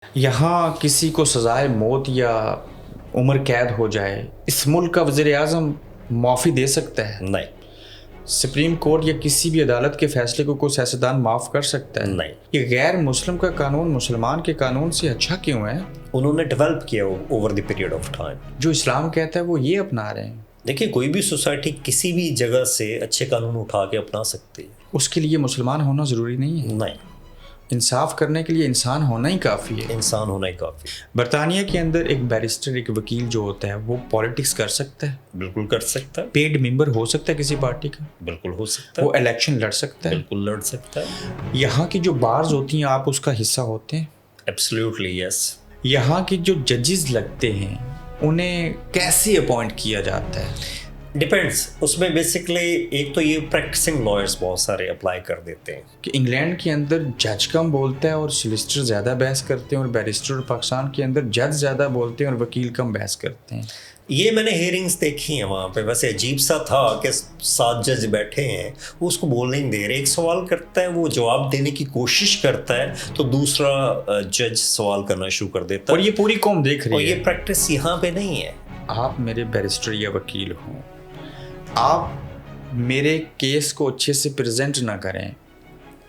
यहाँ किसी को सजाए मौत या उम्र कैद हो जाए, इस मुल्क का वज़ीर आज़म माफ़ी दे सकता है? नहीं, सुप्रीम कोर्ट या किसी भी अदालत के फैसले को कोई सियासतदान माफ़ कर सकता है? नहीं। ये गैर मुस्लिम का कानून मुसलमान के कानून से अच्छा क्यों है? उन्होंने डेवलप किया over the period of time. जो इस्लाम कहता है वो ये अपना रहे हैं। देखिए, कोई भी सोसाइटी किसी भी जगह से अच्छे कानून उठा के अपना सकती है। उसके लिए मुसलमान होना ज़रूरी नहीं है। नहीं, इंसाफ करने के लिए इंसान होना ही काफ़ी है। इंसान होना ही काफ़ी। बरतानिया के अंदर एक बैरिस्टर, एक वकील जो होता है वो पॉलिटिक्स कर सकता है, बिल्कुल कर सकता है। पेड मेंबर हो सकता है किसी पार्टी का, बिल्कुल हो सकता है। वो इलेक्शन लड़ सकता है, बिल्कुल लड़ सकता है। यहाँ की जो बार्स होती हैं आप उसका हिस्सा होते हैं। Absolutely yes. यहाँ के जो जजेस लगते हैं उन्हें कैसे अपॉइंट किया जाता है? डिपेंड्स। उसमें बेसिकली एक तो ये प्रैक्टिसिंग लॉयर्स बहुत सारे अप्लाई कर देते हैं कि इंग्लैंड के अंदर जज कम बोलता है और सोलिसिटर ज़्यादा बहस करते हैं, और बैरिस्टर और पाकिस्तान के अंदर जज ज़्यादा बोलते हैं और वकील कम बहस करते हैं। ये मैंने हियरिंग्स देखी हैं वहाँ पे। वैसे अजीब सा था कि 7 जज बैठे हैं, वो उसको बोलने नहीं दे रहे। एक सवाल करता है, वो जवाब देने की कोशिश करता है तो दूसरा जज सवाल करना शुरू कर देता है, और ये पूरी कौम देख और रही ये है। प्रैक्टिस यहाँ पे नहीं है। आप मेरे बैरिस्टर या वकील हों, आप मेरे केस को अच्छे से प्रेजेंट ना करें,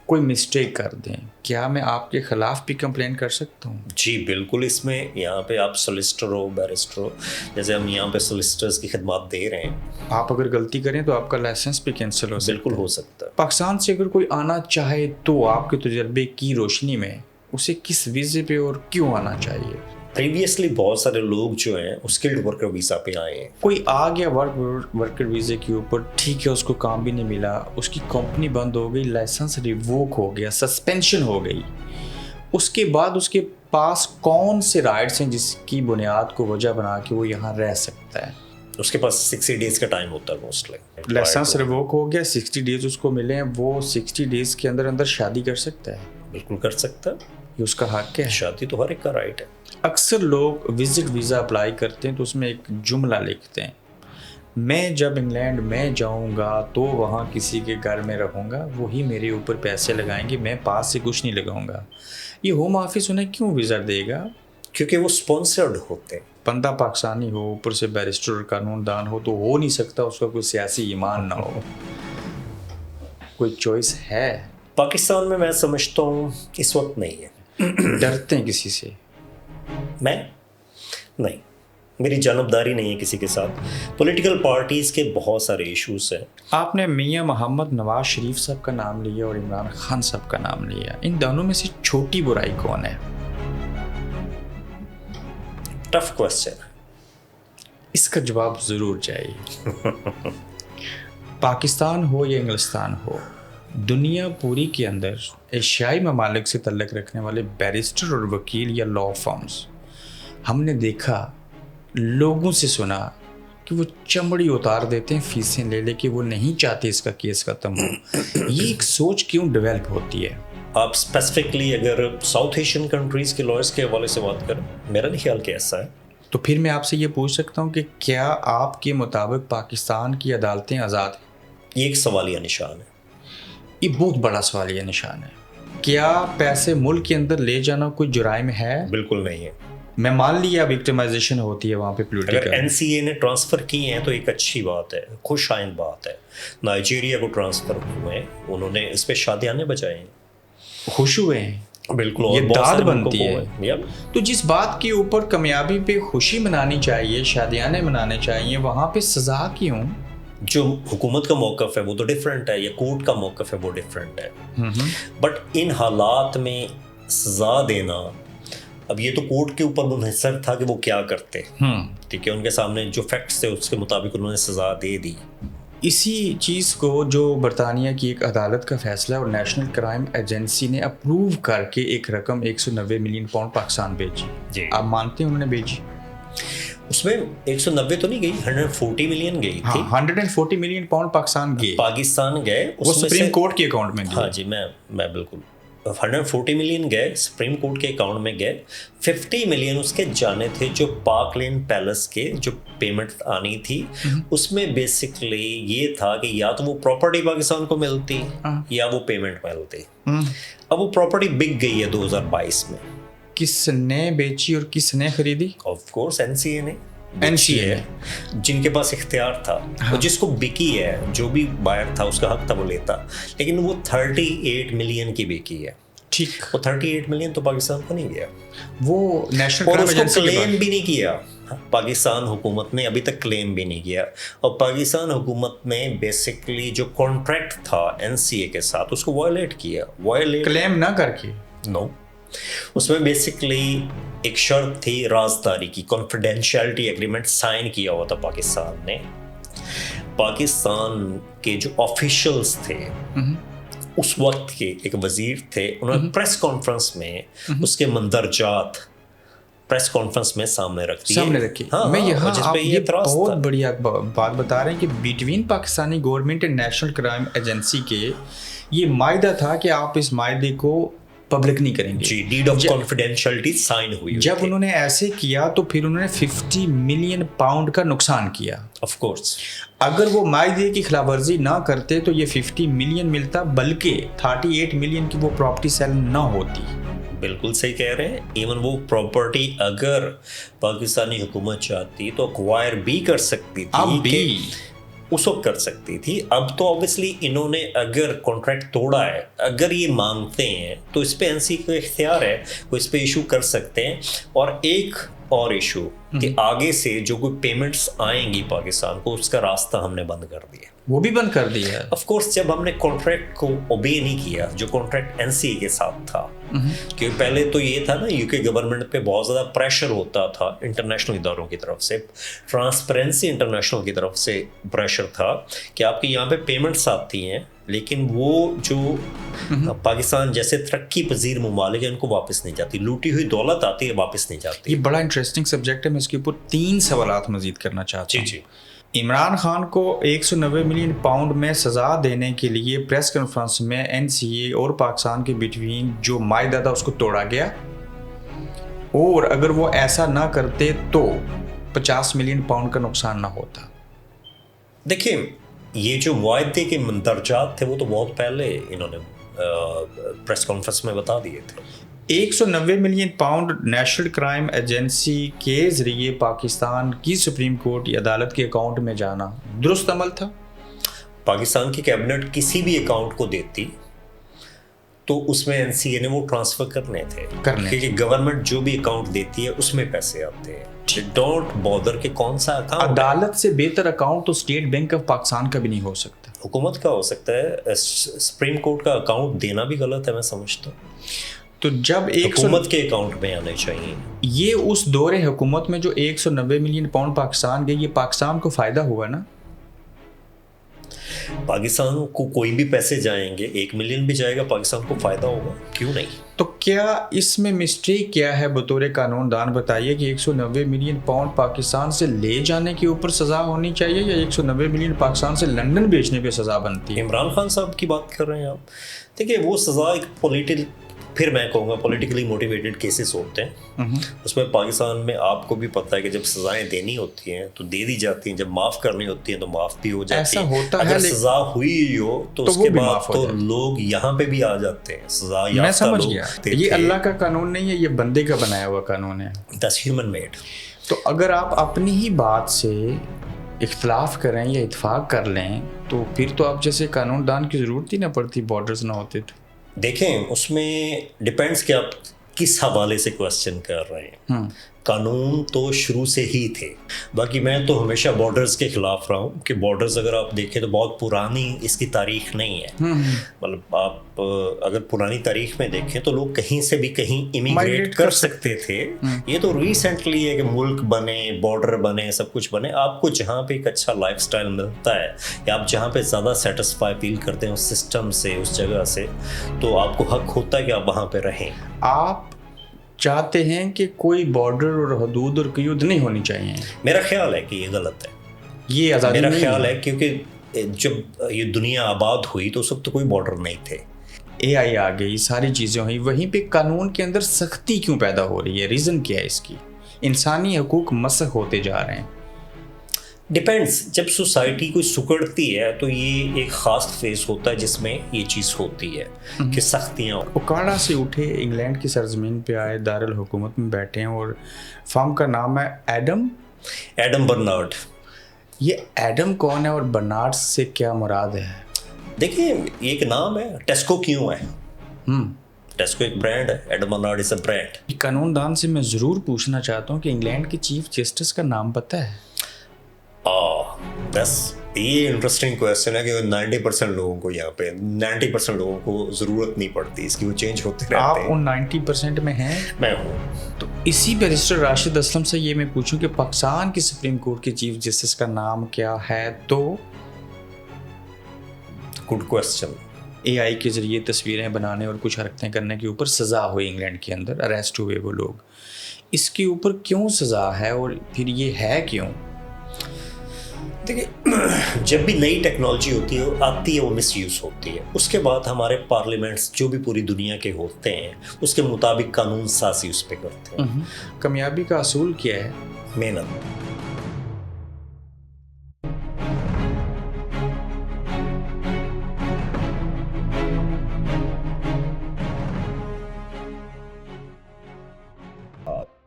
कोई मिस्टेक कर दें, क्या मैं आपके ख़िलाफ़ भी कंप्लेन कर सकता हूँ? जी बिल्कुल। इसमें यहाँ पे आप सोलिसिटर हो, बैरिस्टर हो, जैसे हम यहाँ पे सोलिसिटर्स की खिदमत दे रहे हैं, आप अगर गलती करें तो आपका लाइसेंस भी कैंसिल हो सकता है। बिल्कुल हो सकता है। पाकिस्तान से अगर कोई आना चाहे तो आपके तजुर्बे की रोशनी में उसे किस वीज़े पे और क्यों आना चाहिए? प्रीवियसली बहुत सारे लोग जो हैं स्किल्ड वर्कर वीज़ा पे आए हैं। कोई आ गया वर्कर वीज़े के ऊपर, ठीक है, उसको काम भी नहीं मिला, उसकी कंपनी बंद हो गई, लाइसेंस रिवोक हो गया, सस्पेंशन हो गई, उसके बाद उसके पास कौन से राइट्स हैं जिसकी बुनियाद को वजह बना के वो यहाँ रह सकता है? उसके पास 60 डेज़ का टाइम होता है मोस्टली। लाइसेंस रिवोक हो गया, 60 डेज़ उसको मिले हैं, वो 60 डेज़ के अंदर अंदर शादी कर सकता है? बिल्कुल कर सकता है। ये उसका हक है। शादी तो हर एक का राइट है। अक्सर लोग विजिट वीज़ा अप्लाई करते हैं तो उसमें एक जुमला लिखते हैं, मैं जब इंग्लैंड में जाऊंगा तो वहाँ किसी के घर में रहूँगा, वही मेरे ऊपर पैसे लगाएंगे, मैं पास से कुछ नहीं लगाऊंगा। ये होम ऑफिस उन्हें क्यों वीज़ा देगा? क्योंकि वो स्पॉन्सर्ड होते हैं। बंदा पाकिस्तानी हो, ऊपर से बैरिस्टर और कानूनदान हो, तो हो नहीं सकता उसका कोई सियासी ईमान ना हो। कोई चॉइस है? पाकिस्तान में मैं समझता हूँ इस वक्त नहीं है। डरते हैं किसी से? मैं नहीं, मेरी जानबदारी नहीं है किसी के साथ। पॉलिटिकल पार्टीज़ के बहुत सारे इश्यूज हैं। आपने मियां मोहम्मद नवाज शरीफ साहब का नाम लिया और इमरान खान साहब का नाम लिया, इन दोनों में से छोटी बुराई कौन है? टफ क्वेश्चन है, इसका जवाब ज़रूर चाहिए। पाकिस्तान हो या इंग्लिस्तान हो, दुनिया पूरी के अंदर एशियाई ममालिक से तल्लुक़ रखने वाले बैरिस्टर और वकील या लॉ फर्म्स, हमने देखा, लोगों से सुना कि वो चमड़ी उतार देते हैं फीसें ले लेके, वो नहीं चाहते इसका केस ख़त्म हो। ये एक सोच क्यों डेवलप होती है? आप स्पेसिफिकली अगर साउथ एशियन कंट्रीज़ के लॉयर्स के हवाले से बात करें, मेरा नहीं ख्याल कि ऐसा है। तो फिर मैं आपसे ये पूछ सकता हूँ कि क्या आपके मुताबिक पाकिस्तान की अदालतें आज़ाद हैं? ये एक सवालिया निशान है। ये बहुत बड़ा सवालिया निशान है। क्या पैसे मुल्क के अंदर ले जाना कोई जुराइम है? बिल्कुल नहीं है। मैं मान लिया विक्टिमाइजेशन होती है वहाँ पे अगर पॉलिटिकल। एनसीए ने ट्रांसफ़र किए हैं तो एक अच्छी बात है, खुश आइंद बात है। नाइजीरिया को ट्रांसफ़र हुए हैं, उन्होंने इस पर शादियाने बजाए हैं, खुश हुए हैं। बिल्कुल। ये और बहुत दाद सारे बनती मुल्कों है। को या तो जिस बात के ऊपर कामयाबी पे खुशी मनानी चाहिए, शादियाने मनाने चाहिए, वहाँ पे सज़ा क्यों? जो हुकूमत का मौक़िफ़ है वो तो डिफरेंट है, या कोर्ट का मौक़िफ़ है वो डिफरेंट है। बट इन हालात में सज़ा देना, अब ये तो कोर्ट के ऊपर मुनहसर था कि वो क्या करते। ठीक है, उनके सामने जो फैक्ट्स थे उसके मुताबिक उन्होंने सज़ा दे दी। इसी चीज़ को जो बरतानिया की एक अदालत का फैसला और नेशनल क्राइम एजेंसी ने अप्रूव करके एक रकम 190 मिलियन पाउंड पाकिस्तान भेजी जी। आप मानते हैं उन्होंने भेजी? उसमें 190 तो नहीं गई, 140 मिलियन गई थी। हाँ, 140 मिलियन पाउंड पाकिस्तान गए, वो उसमें सुप्रीम से कोर्ट के अकाउंट में हाँ जी, मैं बिल्कुल 140 मिलियन गए सुप्रीम कोर्ट के अकाउंट में गए। 50 मिलियन उसके जाने थे जो पार्क लेन पैलेस के जो पेमेंट आनी थी, उसमें बेसिकली ये था कि या तो वो प्रॉपर्टी पाकिस्तान को मिलती या वो पेमेंट मिलती। अब वो प्रॉपर्टी बिक गई है 2022 में। किस ने बेची और किस ने खरीदी? ऑफ कोर्स एनसीए ने, NCA जिनके पास इख्तियार था। हाँ। तो जिसको बिकी है, जो भी बायर था उसका हक था वो लेता, लेकिन वो 38 मिलियन की बिकी है। ठीक, वो 38 मिलियन तो पाकिस्तान को नहीं गया, वो नेशनल और क्राइम उसको एजेंसी के क्लेम पास। भी नहीं किया। पाकिस्तान हुकूमत ने अभी तक क्लेम भी नहीं किया, और पाकिस्तान हुकूमत ने बेसिकली जो कॉन्ट्रैक्ट था एनसीए के साथ उसको वायलेट किया। क्लेम ना करके, नो, उसमें बेसिकली एक शर्त थी राजदारी की, कॉन्फिडेंशियलिटी एग्रीमेंट साइन किया हुआ था पाकिस्तान ने। पाकिस्तान के जो ऑफिशियल्स थे उस वक्त के एक वजीर थे, उन्होंने प्रेस कॉन्फ्रेंस में उसके मंदरजात प्रेस कॉन्फ्रेंस में सामने रखी। हाँ, मैं यहाँ आप ये एतराज़ बहुत था। बढ़िया बात बता रहे हैं कि between Pakistani government and national crime agency के ये मायदा था कि आप इस मायदे को पब्लिक नहीं करेंगे। जी, डीड ऑफ कॉन्फिडेंशियलिटी साइन हुई। जब उन्होंने ऐसे किया तो फिर उन्होंने 50 मिलियन पाउंड का नुकसान किया। ऑफ कोर्स अगर वो मायदे की खिलाफवर्जी ना करते तो ये 50 मिलियन मिलता, बल्कि 38 मिलियन की वो प्रॉपर्टी सेल ना होती। बिल्कुल सही कह रहे हैं। इवन वो प्रॉपर्टी अगर पाकिस्तानी हुकूमत चाहती तो एक्वायर भी कर सकती थी, अब भी उस वक्त कर सकती थी। अब तो ऑब्वियसली इन्होंने अगर कॉन्ट्रैक्ट तोड़ा है, अगर ये मांगते हैं तो इस पे एनसी का इख्तियार है, वो इस पे इशू कर सकते हैं। और एक और इशू कि आगे से जो कोई पेमेंट्स आएंगी पाकिस्तान को, उसका रास्ता हमने बंद कर दिया। वो भी बंद कर दिया है। ऑफ कोर्स जब हमने कॉन्ट्रैक्ट को ओबे नहीं किया जो कॉन्ट्रैक्ट एनसीए के साथ था, क्योंकि पहले तो ये था ना, यूके गवर्नमेंट पे बहुत ज़्यादा प्रेशर होता था इंटरनेशनल इदारों की तरफ से, ट्रांसपेरेंसी इंटरनेशनल की तरफ से प्रेशर था कि आपके यहाँ पे पेमेंट्स आती हैं, लेकिन वो जो पाकिस्तान जैसे तरक्की पजीर ममालिक है उनको वापस नहीं जाती, लूटी हुई दौलत आती है वापस नहीं जाती। ये बड़ा इंटरेस्टिंग सब्जेक्ट है, मैं इसके ऊपर 3 सवालात मजीद करना चाहता हूँ। जी। इमरान खान को 190 मिलियन पाउंड में सज़ा देने के लिए प्रेस कॉन्फ्रेंस में एनसीए और पाकिस्तान के बिटवीन जो मायदा था उसको तोड़ा गया, और अगर वो ऐसा ना करते तो 50 मिलियन पाउंड का नुकसान ना होता। देखिए, ये जो वायदे के मंदरजात थे वो तो बहुत पहले इन्होंने प्रेस कॉन्फ्रेंस में बता दिए थे। 190 million pound national crime agency के ज़रिए पाकिस्तान की सुप्रीम कोर्ट या अदालत के अकाउंट में जाना दुरुस्त अमल था? पाकिस्तान की कैबिनेट किसी भी अकाउंट को देती तो उसमें एनसीए ने वो ट्रांसफ़र करने थे, क्योंकि गवर्नमेंट जो भी अकाउंट देती है उसमें पैसे आते हैं। डोंट बॉदर के कौन सा अकाउंट। अदालत से बेहतर अकाउंट तो स्टेट बैंक ऑफ पाकिस्तान का भी नहीं हो सकता, हुकूमत का हो सकता है। सुप्रीम कोर्ट का अकाउंट देना भी गलत है, मैं समझता हूँ। तो जब हुकूमत के अकाउंट में आने चाहिए। ये उस दौरे हुकूमत में जो 190 मिलियन पाउंड पाकिस्तान गए, ये पाकिस्तान को फ़ायदा हुआ ना? पाकिस्तान को कोई भी पैसे जाएंगे, 1 मिलियन भी जाएगा, पाकिस्तान को फ़ायदा होगा, क्यों नहीं? तो क्या इसमें मिस्टेक क्या है बतौर कानूनदान? बताइए कि 190 मिलियन पाउंड पाकिस्तान से ले जाने के ऊपर सज़ा होनी चाहिए या 190 मिलियन पाकिस्तान से लंदन बेचने पे सज़ा बनती है? इमरान खान साहब की बात कर रहे हैं आप। देखिए, वो सज़ा एक फिर मैं कहूँगा पॉलिटिकली मोटिवेटेड केसेस होते हैं। उसमें पाकिस्तान में आपको भी पता है कि जब सज़ाएं देनी होती हैं तो दे दी जाती हैं, जब माफ़ करनी होती हैं तो माफ़ भी हो जाती है। ऐसा होता अगर है, सज़ा हुई हो तो उसके बाद तो लोग यहाँ पे भी आ जाते हैं। सज़ा मैं समझ गया, ये अल्लाह का कानून नहीं है, ये बंदे का बनाया हुआ कानून है, दैट्स ह्यूमन मेड। तो अगर आप अपनी ही बात से इख्तलाफ करें या इत्फाक कर लें तो फिर तो आप जैसे कानूनदान की ज़रूरत ही ना पड़ती, बॉर्डर्स ना होते तो। देखें, उसमें डिपेंड्स कि आप किस हवाले से क्वेश्चन कर रहे हैं। कानून तो शुरू से ही थे। बाकी मैं तो हमेशा बॉर्डर्स के खिलाफ रहा हूँ कि बॉर्डर्स अगर आप देखें तो बहुत पुरानी इसकी तारीख नहीं है। मतलब आप अगर पुरानी तारीख में देखें तो लोग कहीं से भी कहीं इमिग्रेट कर सकते थे। ये तो रिसेंटली है कि मुल्क बने, बॉर्डर बने, सब कुछ बने। आपको जहाँ पे एक अच्छा लाइफस्टाइल मिलता है या आप जहाँ पे ज़्यादा सेटिस्फाई फील करते हैं उस सिस्टम से, उस जगह से, तो आपको हक होता है कि आप वहाँ पे रहें। आप चाहते हैं कि कोई बॉर्डर और हदूद और क़यूद नहीं होनी चाहिए? मेरा ख्याल है कि ये गलत है। ये आज़ादी मेरा ख्याल है क्योंकि जब ये दुनिया आबाद हुई तो उस वक्त तो कोई बॉर्डर नहीं थे। AI आ गई, सारी चीज़ें हुई, वहीं पे कानून के अंदर सख्ती क्यों पैदा हो रही है? रीज़न क्या है इसकी? इंसानी हकूक़ मसख होते जा रहे हैं। ڈپینڈس. جب سوسائٹی کوئی سکڑتی ہے تو یہ ایک خاص فیز ہوتا ہے جس میں یہ چیز ہوتی ہے کہ سختیاں. اوکاڑا سے اٹھے انگلینڈ کی سرزمین پہ آئے, دارالحکومت میں بیٹھے ہیں, اور فارم کا نام ہے ایڈم برنارڈ. یہ ایڈم کون ہے اور برنارڈ سے کیا مراد ہے؟ دیکھیں یہ ایک نام ہے. ٹیسکو کیوں ہے؟ ٹیسکو ایک برانڈ ہے. Adam Bernard is a brand. قانون دان سے میں ضرور پوچھنا چاہتا ہوں کہ انگلینڈ کے چیف جسٹس کا نام پتہ ہے؟ بس یہ انٹرسٹنگ کویسچن ہے کہ 90% لوگوں کو یہاں پہ 90% لوگوں کو ضرورت نہیں پڑتی اس کی, وہ چینج ہوتے رہتے ہیں. آپ ان 90% میں ہیں؟ میں ہوں. تو اسی بیرسٹر راشد اسلم سے یہ میں پوچھوں کہ پاکستان کی سپریم کورٹ کے چیف جسٹس کا نام کیا ہے؟ تو گڈ کویسچن. اے آئی کے ذریعے تصویریں بنانے اور کچھ حرکتیں کرنے کے اوپر سزا ہوئی انگلینڈ کے اندر, اریسٹ ہوئے وہ لوگ. اس کے اوپر کیوں سزا ہے اور پھر یہ ہے کیوں؟ دیکھیں جب بھی نئی ٹیکنالوجی ہوتی ہے آتی ہے وہ مس یوز ہوتی ہے. اس کے بعد ہمارے پارلیمنٹس جو بھی پوری دنیا کے ہوتے ہیں اس کے مطابق قانون سازی اس پہ کرتے ہیں. کامیابی کا اصول کیا ہے؟ محنت.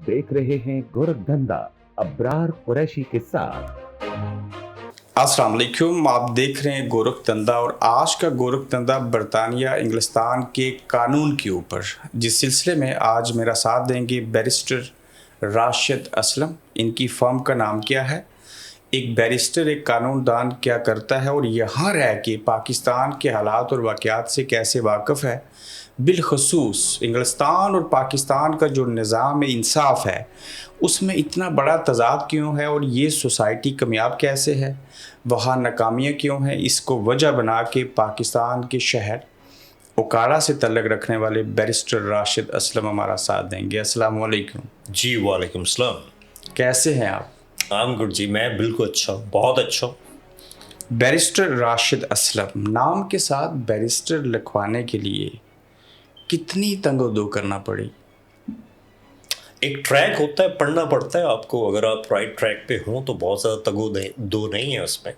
دیکھ رہے ہیں گورکھ دھندا ابرار قریشی کے ساتھ. السلام علیکم, آپ دیکھ رہے ہیں گورکھ دھندا, اور آج کا گورکھ دھندا برطانیہ انگلستان کے قانون کے اوپر, جس سلسلے میں آج میرا ساتھ دیں گے بیرسٹر راشد اسلم. ان کی فرم کا نام کیا ہے, ایک بیرسٹر ایک قانون دان کیا کرتا ہے, اور یہاں رہ کے پاکستان کے حالات اور واقعات سے کیسے واقف ہے, بالخصوص انگلستان اور پاکستان کا جو نظام انصاف ہے اس میں اتنا بڑا تضاد کیوں ہے, اور یہ سوسائٹی کامیاب کیسے ہے, وہاں ناکامیاں کیوں ہیں, اس کو وجہ بنا کے پاکستان کے شہر اوکاڑا سے تعلق رکھنے والے بیرسٹر راشد اسلم ہمارا ساتھ دیں گے. السلام علیکم. جی وعلیکم السلام. کیسے ہیں آپ؟ I'm good جی, میں بالکل اچھا ہوں, بہت اچھا ہوں. بیرسٹر راشد اسلم نام کے ساتھ بیرسٹر لکھوانے کے لیے کتنی تنگ و دو کرنا پڑی؟ ایک ٹریک ہوتا ہے, پڑھنا پڑتا ہے آپ کو. اگر آپ رائٹ ٹریک پہ ہوں تو بہت زیادہ تگ و دو نہیں ہے اس میں,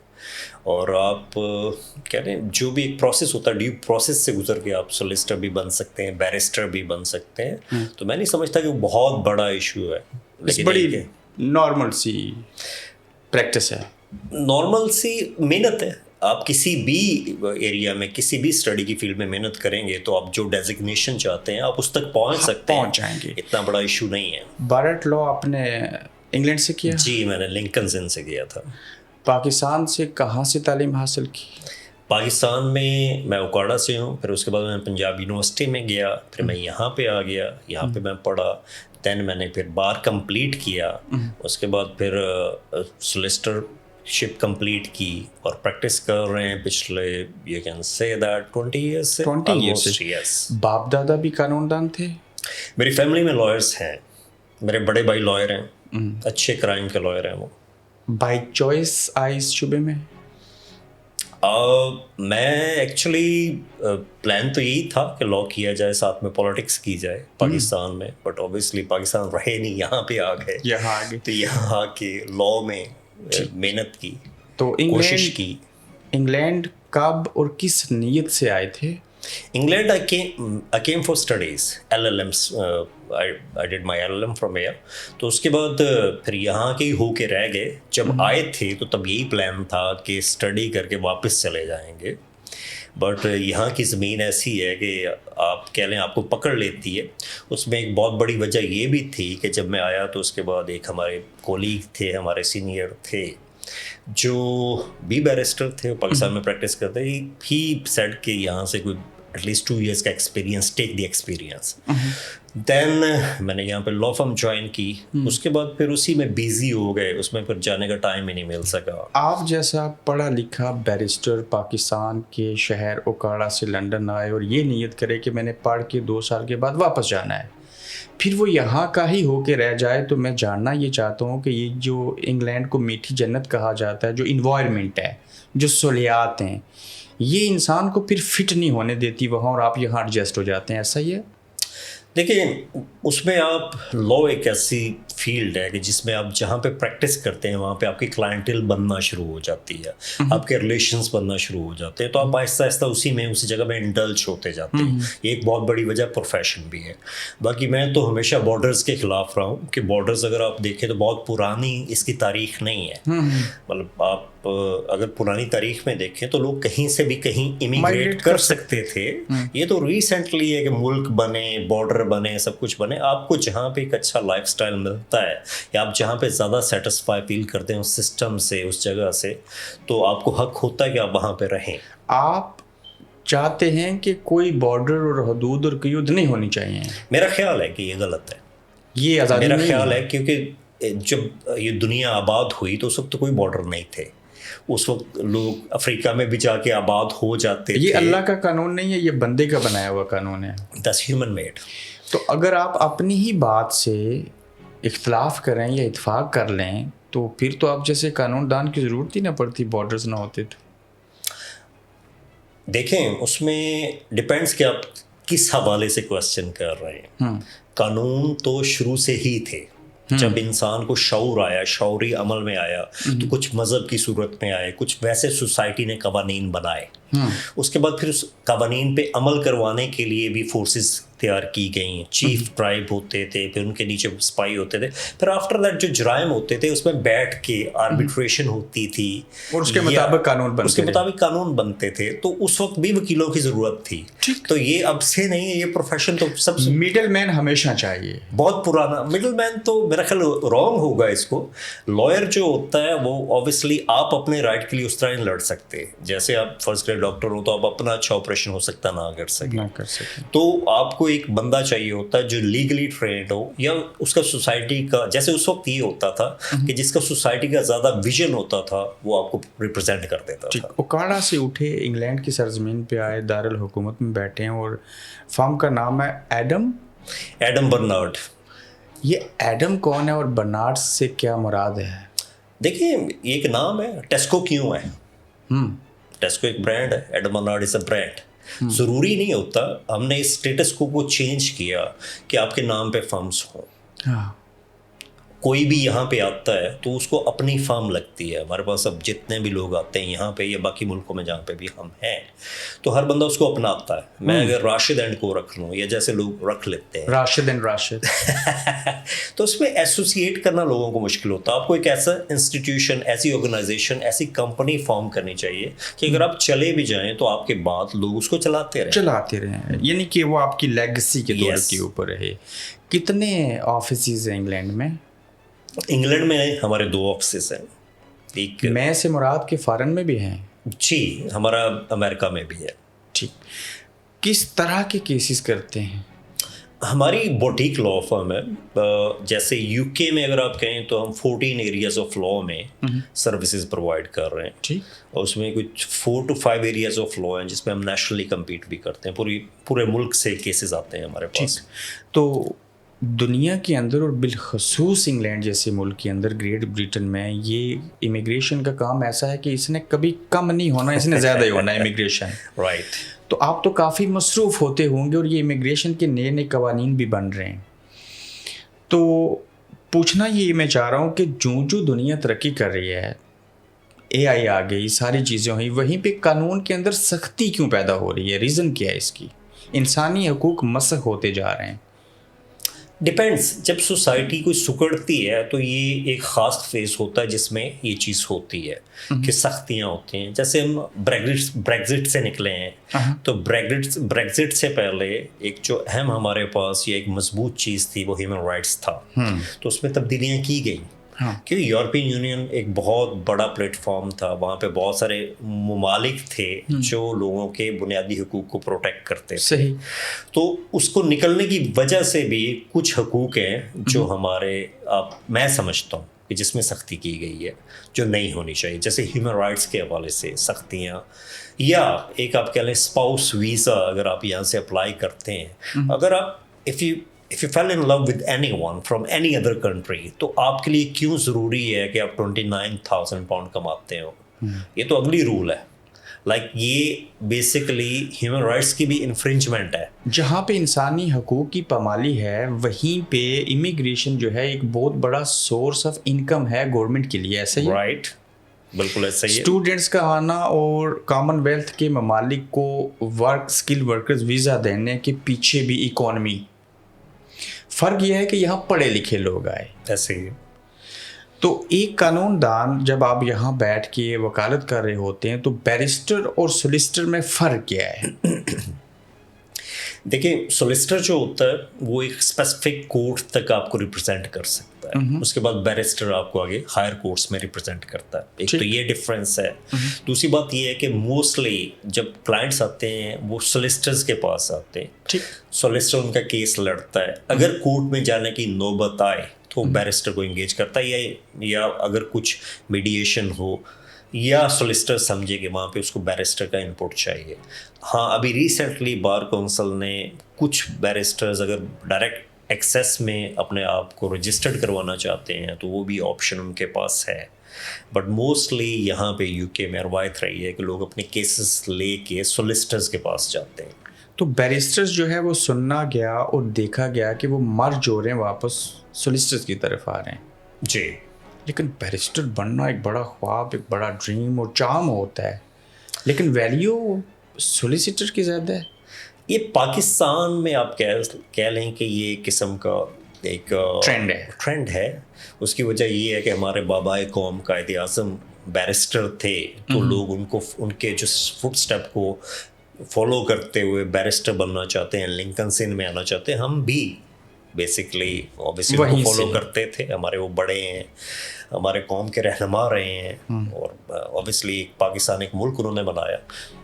اور آپ کہہ رہے ہیں جو بھی ایک پروسیس ہوتا ہے ڈیو پروسیس سے گزر کے آپ سولیسٹر بھی بن سکتے ہیں, بیرسٹر بھی بن سکتے ہیں. تو میں نہیں سمجھتا کہ وہ بہت بڑا ایشو ہے, لیکن بڑی نارمل سی پریکٹس ہے, نارمل سی محنت ہے. آپ کسی بھی ایریا میں کسی بھی اسٹڈی کی فیلڈ میں محنت کریں گے تو آپ جو ڈیزگنیشن چاہتے ہیں آپ اس تک پہنچ سکتے ہیں, پہنچ جائیں گے. اتنا بڑا ایشو نہیں ہے. بارٹ لا آپ نے انگلینڈ سے کیا؟ جی میں نے لنکنز ان سے کیا تھا. پاکستان سے کہاں سے تعلیم حاصل کی؟ پاکستان میں اوکاڑا سے ہوں, پھر اس کے بعد میں پنجاب یونیورسٹی میں گیا, پھر میں یہاں پہ آ گیا, یہاں پہ میں پڑھا, دین میں نے پھر بار کمپلیٹ کیا, اس کے بعد پھر سولیسٹر شپ کمپلیٹ کی اور پریکٹس کر رہے ہیں پچھلے you can say that 20 years سے. 20 ایئرس. باپ دادا بھی قانون دان تھے؟ میری فیملی میں لائرس ہیں, میرے بڑے بھائی لائر ہیں, اچھے کرائم کے لائر ہیں. وہ بائی چوائس آئے اس شعبے میں؟ میں ایکچولی پلان تو یہی تھا کہ لا کیا جائے, ساتھ میں پولیٹکس کی جائے پاکستان میں, بٹ اوبیسلی پاکستان رہے نہیں, یہاں پہ آ گئے. یہاں آ گئے تو یہاں کے لا میں محنت کی, تو کوشش کی. انگلینڈ کب اور کس نیت سے آئے تھے؟ England I came for studies, LLMs, I did my LLM from here. تو اس کے بعد پھر یہاں کے ہی ہو کے رہ گئے. جب آئے تھے تو تب یہی پلان تھا کہ اسٹڈی کر کے واپس چلے جائیں گے, بٹ یہاں کی زمین ایسی ہے کہ آپ کہہ لیں آپ کو پکڑ لیتی ہے. اس میں ایک بہت بڑی وجہ یہ بھی تھی کہ جب میں آیا تو اس کے بعد ایک ہمارے کولیگ تھے, ہمارے سینئر تھے جو بھی بیرسٹر تھے, پاکستان میں پریکٹس کرتے, ہی سیڈ کہ یہاں سے کوئی ایٹ لیسٹ 2 ایئرس کا ایکسپیرینس, ٹیک دی ایکسپیرینس. دین میں نے یہاں پہ لا فرم جوائن کی. اس کے بعد پھر اسی میں بیزی ہو گئے, اس میں پھر جانے کا ٹائم ہی نہیں مل سکا. آپ جیسا پڑھا لکھا بیرسٹر پاکستان کے شہر اوکاڑا سے لنڈن آئے اور یہ نیت کرے کہ میں نے پڑھ کے 2 سال کے بعد واپس جانا ہے, پھر وہ یہاں کا ہی ہو کے رہ جائے, تو میں جاننا یہ چاہتا ہوں کہ یہ جو انگلینڈ کو میٹھی جنت کہا جاتا ہے, جو انوائرمنٹ ہے, جو سہولیات ہیں, یہ انسان کو پھر فٹ نہیں ہونے دیتی وہاں, اور آپ یہاں ایڈجسٹ ہو جاتے ہیں, ایسا ہی ہے؟ دیکھیں اس میں آپ لا ایک ایسی فیلڈ ہے کہ جس میں آپ جہاں پہ پریکٹس کرتے ہیں وہاں پہ آپ کی کلائنٹل بننا شروع ہو جاتی ہے, آپ کے ریلیشنس بننا شروع ہو جاتے ہیں, تو آپ آہستہ آہستہ اسی جگہ میں انڈلج ہوتے جاتے ہیں. یہ ایک بہت بڑی وجہ پروفیشن بھی ہے. باقی میں تو ہمیشہ بارڈرز کے خلاف رہا ہوں کہ بارڈرز اگر آپ دیکھیں تو بہت پرانی اس کی تاریخ نہیں ہے. مطلب آپ اگر پرانی تاریخ میں دیکھیں تو لوگ کہیں سے بھی کہیں امیگریٹ کر سکتے تھے. یہ تو ریسنٹلی ہے کہ ملک بنے, بارڈر بنے, سب کچھ بنے. آپ کو جہاں پہ ایک اچھا لائف سٹائل ملتا ہے یا آپ جہاں پہ زیادہ سیٹسفائی فیل کرتے ہیں اس سسٹم سے, اس جگہ سے, تو آپ کو حق ہوتا ہے کہ آپ وہاں پہ رہیں. آپ چاہتے ہیں کہ کوئی بارڈر اور حدود اور قیود نہیں ہونی چاہیے؟ میرا خیال ہے کہ یہ غلط ہے. یہ آزادی میرا خیال ہے کیونکہ جب یہ دنیا آباد ہوئی تو اس وقت تو کوئی بارڈر نہیں تھے. اس وقت لوگ افریقہ میں بھی جا کے آباد ہو جاتے تھے. یہ اللہ کا قانون نہیں ہے, یہ بندے کا بنایا ہوا قانون ہے. That's human made. تو اگر آپ اپنی ہی بات سے اختلاف کریں یا اتفاق کر لیں تو پھر تو آپ جیسے قانون دان کی ضرورت ہی نہ پڑتی, بارڈرز نہ ہوتے تو. دیکھیں اس میں ڈیپینڈس کہ آپ کس حوالے سے کویسچن کر رہے ہیں. قانون تو شروع سے ہی تھے. جب انسان کو شعور آیا, شعوری عمل میں آیا, تو کچھ مذہب کی صورت میں آئے, کچھ ویسے سوسائٹی نے قوانین بنائے. اس کے بعد پھر اس قوانین پہ عمل کروانے کے لیے بھی فورسز تیار کی گئیں. چیف ٹرائب ہوتے تھے, پھر ان کے نیچے سپاہی ہوتے تھے, پھر آفٹر دیٹ جو جرائم ہوتے تھے اس میں بیٹھ کے آربیٹریشن ہوتی تھی اور اس کے مطابق قانون بنتے تھے. تو اس وقت بھی وکیلوں کی ضرورت تھی. تو یہ اب سے نہیں ہے, یہ پروفیشن تو سب سے مڈل مین ہمیشہ چاہیے. بہت پرانا مڈل مین تو میرا خیال رانگ ہوگا اس کو. لائر جو ہوتا ہے وہ آبویسلی آپ اپنے رائٹ کے لیے اس طرح نہیں لڑ سکتے. جیسے آپ فرسٹ گریڈ ڈاکٹر ہو تو آپ اپنا اچھا آپریشن ہو سکتا نہ کر سکیں. تو آپ کو ایک بندہ چاہیے ہوتا ہے جو لیگلی ٹرینڈ ہو, یا اس کا سوسائٹی کا, جیسے اس وقت یہ ہوتا تھا کہ جس کا سوسائٹی کا زیادہ ویژن ہوتا تھا وہ آپ کو ریپرزینٹ کر دیتا تھا. اوکاڑا سے اٹھے, انگلینڈ کی سرزمین پہ آئے, دارالحکومت میں بیٹھے ہیں, اور فارم کا نام ہے ایڈم برنارڈ. یہ ایڈم کون ہے اور برنارڈ سے کیا مراد ہے؟ دیکھیں یہ ایک نام ہے. ٹیسکو کیوں ہے؟ ٹیسکو ایک برانڈ ہے. Adam Bernard is a brand. ضروری نہیں ہوتا, ہم نے اس اسٹیٹس کو چینج کیا کہ آپ کے نام پہ فرمز ہوں. کوئی بھی یہاں پہ آتا ہے تو اس کو اپنی فارم لگتی ہے. ہمارے پاس اب جتنے بھی لوگ آتے ہیں یہاں پہ یا باقی ملکوں میں جہاں پہ بھی ہم ہیں, تو ہر بندہ اس کو اپناتا ہے. میں اگر راشد اینڈ کو رکھ لوں یا جیسے لوگ رکھ لیتے ہیں راشد تو اس میں ایسوسیٹ کرنا لوگوں کو مشکل ہوتا ہے. آپ کو ایک ایسا انسٹیٹیوشن, ایسی آرگنائزیشن, ایسی کمپنی فارم کرنی چاہیے کہ اگر آپ چلے بھی جائیں تو آپ کے بعد لوگ اس کو چلاتے رہیں, یعنی کہ وہ آپ کی لیگسی کے طور کے اوپر رہے. کتنے آفیسز ہیں انگلینڈ میں؟ انگلینڈ میں ہمارے 2 آفسز ہیں. ایک میں سے مراد کے فارن میں بھی ہیں؟ جی, ہمارا امریکہ میں بھی ہے. ٹھیک. کس طرح کے کیسز کرتے ہیں؟ ہماری بوٹیک لا فرم ہے. جیسے یو کے میں اگر آپ کہیں تو ہم 14 ایریاز آف لا میں سروسز پرووائڈ کر رہے ہیں. ٹھیک. اور اس میں کچھ 4 to 5 ایریاز آف لا ہیں جس میں ہم نیشنلی کمپیٹ بھی کرتے ہیں. پورے ملک سے کیسز آتے ہیں ہمارے پاس. تو دنیا کے اندر اور بالخصوص انگلینڈ جیسے ملک کے اندر, گریٹ بریٹن میں, یہ امیگریشن کا کام ایسا ہے کہ اس نے کبھی کم نہیں ہونا, اس نے زیادہ ہی ہونا ہے امیگریشن. رائٹ. تو آپ تو کافی مصروف ہوتے ہوں گے اور یہ امیگریشن کے نئے قوانین بھی بن رہے ہیں. تو پوچھنا یہ میں چاہ رہا ہوں کہ جو دنیا ترقی کر رہی ہے, اے آئی آ گئی, ساری چیزیں ہوئی, وہیں پہ قانون کے اندر سختی کیوں پیدا ہو رہی ہے؟ ریزن کیا ہے اس کی؟ انسانی حقوق مسخ ہوتے جا رہے ہیں. ڈپینڈس. جب سوسائٹی کوئی سکڑتی ہے تو یہ ایک خاص فیز ہوتا ہے جس میں یہ چیز ہوتی ہے کہ سختیاں ہوتی ہیں. جیسے ہم بریگزٹ سے نکلے ہیں, تو بریگزٹ سے پہلے ایک جو اہم ہمارے پاس یہ ایک مضبوط چیز تھی وہ ہیومن رائٹس تھا. تو اس میں تبدیلیاں کی گئیں کیونکہ یورپین یونین ایک بہت بڑا پلیٹ فارم تھا. وہاں پہ بہت سارے ممالک تھے جو لوگوں کے بنیادی حقوق کو پروٹیکٹ کرتے تھے. صحیح. تو اس کو نکلنے کی وجہ سے بھی کچھ حقوق ہیں جو ہمارے میں سمجھتا ہوں کہ جس میں سختی کی گئی ہے جو نہیں ہونی چاہیے. جیسے ہیومن رائٹس کے حوالے سے سختیاں, یا ایک آپ کہہ لیں اسپاؤس ویزا اگر آپ یہاں سے اپلائی کرتے ہیں, اگر آپ if you fell in love with anyone from any other country, تو آپ کے لیے کیوں ضروری ہے کہ آپ 29,000 پاؤنڈ کماتے ہو؟ یہ تو اگلی رول ہے. लाइक ये बेसिकली ह्यूमन राइट्स की भी इन्फ्रिंजमेंट है. जहाँ पे इंसानी हकूक़ की पामाली है वहीं पे इमिग्रेशन जो है एक बहुत बड़ा सोर्स ऑफ इनकम है गवर्नमेंट के लिए, ऐसा ही राइट, बिल्कुल ऐसा ही है. स्टूडेंट्स का आना और कॉमनवेल्थ के ममालिक को वर्क स्किल वर्कर्स वीज़ा देने के पीछे भी इकोनॉमी, फ़र्क यह है कि यहाँ पढ़े लिखे लोग आए. ऐसे ही तो एक कानूनदान जब आप यहाँ बैठ के वकालत कर रहे होते हैं तो बैरिस्टर और सोलिसिटर में फ़र्क क्या है? देखिए, सोलिसिटर जो होता है वो एक स्पेसिफिक कोर्ट तक आपको रिप्रेजेंट कर सकता है. उसके बाद बैरिस्टर आपको आगे हायर कोर्ट्स में रिप्रेजेंट करता है. एक तो ये डिफरेंस है. दूसरी बात ये है कि मोस्टली जब क्लाइंट्स आते हैं वो सोलिसिटर्स के पास आते हैं. ठीक, सोलिसिटर उनका केस लड़ता है. अगर कोर्ट में जाने की नौबत आए तो बैरिस्टर को इंगेज करता है, या अगर कुछ मीडिएशन हो या सोलिसिटर समझे कि वहाँ पे उसको बैरिस्टर का इनपुट चाहिए. हाँ, अभी रिसेंटली बार काउंसिल ने कुछ बैरिस्टर्स अगर डायरेक्ट एक्सेस में अपने आप को रजिस्टर्ड करवाना चाहते हैं तो वो भी ऑप्शन उनके पास है. बट मोस्टली यहाँ पे यूके में रवायत रही है कि लोग अपने केसेस लेके सोलिसिटर्स के पास जाते हैं. तो बैरिस्टर्स जो है वो सुनना गया और देखा गया कि वो मर्ज हो रहे हैं, वापस सोलिसिटर्स की तरफ आ रहे हैं. जी, लेकिन बैरिस्टर बनना एक बड़ा ख्वाब, एक बड़ा ड्रीम और चार्म होता है, लेकिन वैल्यू सोलिसिटर की ज़्यादा है. ये पाकिस्तान में आप कह लें कि ये किस्म का एक ट्रेंड है. उसकी वजह ये है कि हमारे बाबाए कौम कायदे आज़म बैरिस्टर थे, तो लोग उनको उनके जो फुट स्टेप को फॉलो करते हुए बैरिस्टर बनना चाहते हैं, लिंकन सिन में आना चाहते हैं. हम भी बेसिकली ऑब्वियसली उनको फॉलो करते थे. हमारे वो बड़े हैं, हमारे कौम के रहनुमा रहे हैं, और ऑब्वियसली पाकिस्तान एक मुल्क उन्होंने बनाया.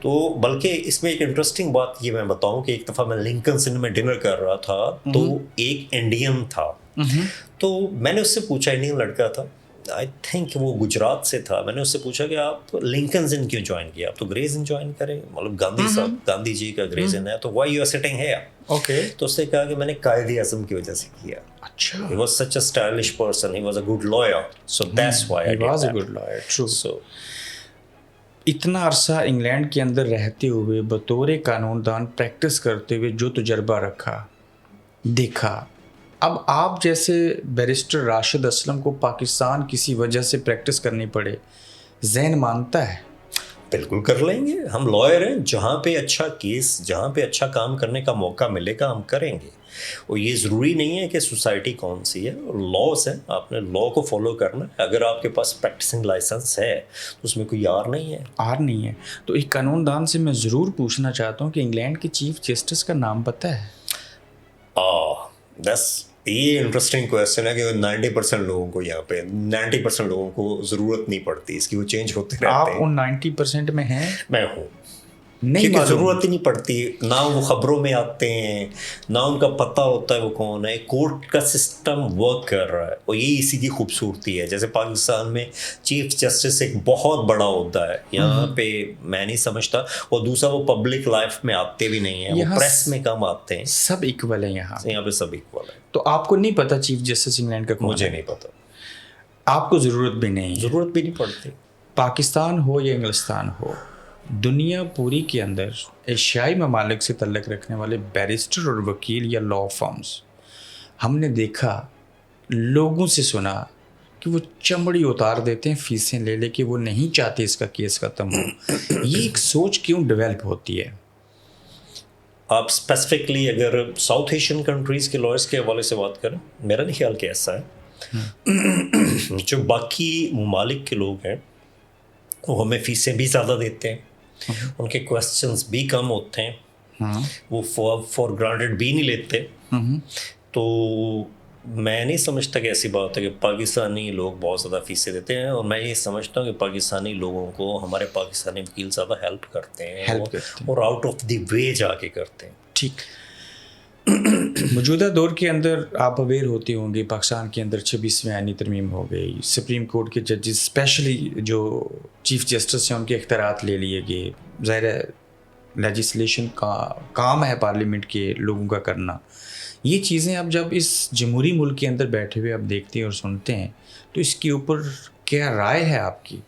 तो बल्कि इसमें एक इंटरेस्टिंग बात ये मैं बताऊं कि एक दफ़ा मैं लिंकन सिन में डिनर कर रहा था, तो एक इंडियन था. तो मैंने उससे पूछा, इंडियन लड़का था, आई थिंक वो गुजरात से था. मैंने उससे पूछा कि आप लिंकन इन क्यों ज्वाइन किया? आप तो ग्रेज इन ज्वाइन करें, मतलब गांधी जी का ग्रेज इन है, तो why you are sitting here? Okay. तो उसने कहा कि मैंने कायदे आज़म की वजह से किया. अच्छा. He was such a stylish person. He was a good lawyer. So that's why I did that. He was a good lawyer. True. So इतना अरसा इंग्लैंड के अंदर रहते हुए बतौर कानूनदान प्रैक्टिस करते हुए जो तजर्बा रखा, देखा, अब आप जैसे बैरिस्टर राशिद असलम को पाकिस्तान किसी वजह से प्रैक्टिस करनी पड़े, ज़हन मानता है? बिल्कुल कर लेंगे. हम लॉयर हैं. जहाँ पे अच्छा केस, जहाँ पे अच्छा काम करने का मौका मिलेगा हम करेंगे. और ये ज़रूरी नहीं है कि सोसाइटी कौन सी है, लॉस है, आपने लॉ को फॉलो करना है. अगर आपके पास प्रैक्टिसिंग लाइसेंस है तो उसमें कोई आर नहीं है. आर नहीं है. तो एक कानूनदान से मैं ज़रूर पूछना चाहता हूँ कि इंग्लैंड के चीफ जस्टिस का नाम पता है? ये इंटरेस्टिंग क्वेश्चन है कि 90% लोगों को यहाँ पे 90% लोगों को ज़रूरत नहीं पड़ती इसकी, वो चेंज होते रहते हैं. आप उन 90% में हैं? मैं हूँ. नहीं, ज़रूरत ही नहीं पड़ती. ना वो ख़बरों में आते हैं, ना उनका पता होता है वो कौन है. कोर्ट का सिस्टम वर्क कर रहा है और यही इसी की खूबसूरती है. जैसे पाकिस्तान में चीफ जस्टिस एक बहुत बड़ा होता है, यहाँ पे मैं नहीं समझता. और दूसरा वो पब्लिक लाइफ में आते भी नहीं है, वो प्रेस में कम आते हैं. सब इक्वल है यहाँ पे सब इक्वल है. तो आपको नहीं पता चीफ जस्टिस इंग्लैंड का कौन? मुझे नहीं पता. आपको ज़रूरत भी नहीं पड़ती. पाकिस्तान हो या इंग्लिस्तान हो, दुनिया पूरी के अंदर एशियाई ममालिक से तल्लक रखने वाले बैरिस्टर और वकील या लॉ फर्म्स, हमने देखा, लोगों से सुना कि वो चमड़ी उतार देते हैं फीसें ले लेके, वो नहीं चाहते इसका केस ख़त्म हो. ये एक सोच क्यों डेवलप होती है? आप स्पेसिफिकली अगर साउथ एशियन कंट्रीज़ के लॉयर्स के हवाले से बात करें, मेरा नहीं ख्याल कि ऐसा है. जो बाकी ममालिक के लोग हैं वो हमें फीसें भी ज़्यादा देते हैं, उनके क्वेश्चंस भी कम होते हैं, वो फॉर ग्रांटेड भी नहीं लेते. तो मैं नहीं समझता कि ऐसी बात है कि पाकिस्तानी लोग बहुत ज़्यादा फीसें देते हैं. और मैं ये समझता हूँ कि पाकिस्तानी लोगों को हमारे पाकिस्तानी वकील ज़्यादा हेल्प करते हैं और आउट ऑफ द वे जाके करते हैं. ठीक. मौजूदा दौर के अंदर आप अवेयर होते होंगे, पाकिस्तान के अंदर 26वीं आईनी तरमीम हो गई, सुप्रीम कोर्ट के जजेस स्पेशली जो चीफ जस्टिस हैं उनके इख्तियारात ले लिए गए. ज़ाहिर है लेजिस्लेशन का काम है पार्लियामेंट के लोगों का करना. ये चीज़ें अब जब इस जमहूरी मुल्क के अंदर बैठे हुए आप देखते हैं और सुनते हैं, तो इसके ऊपर क्या राय है आपकी?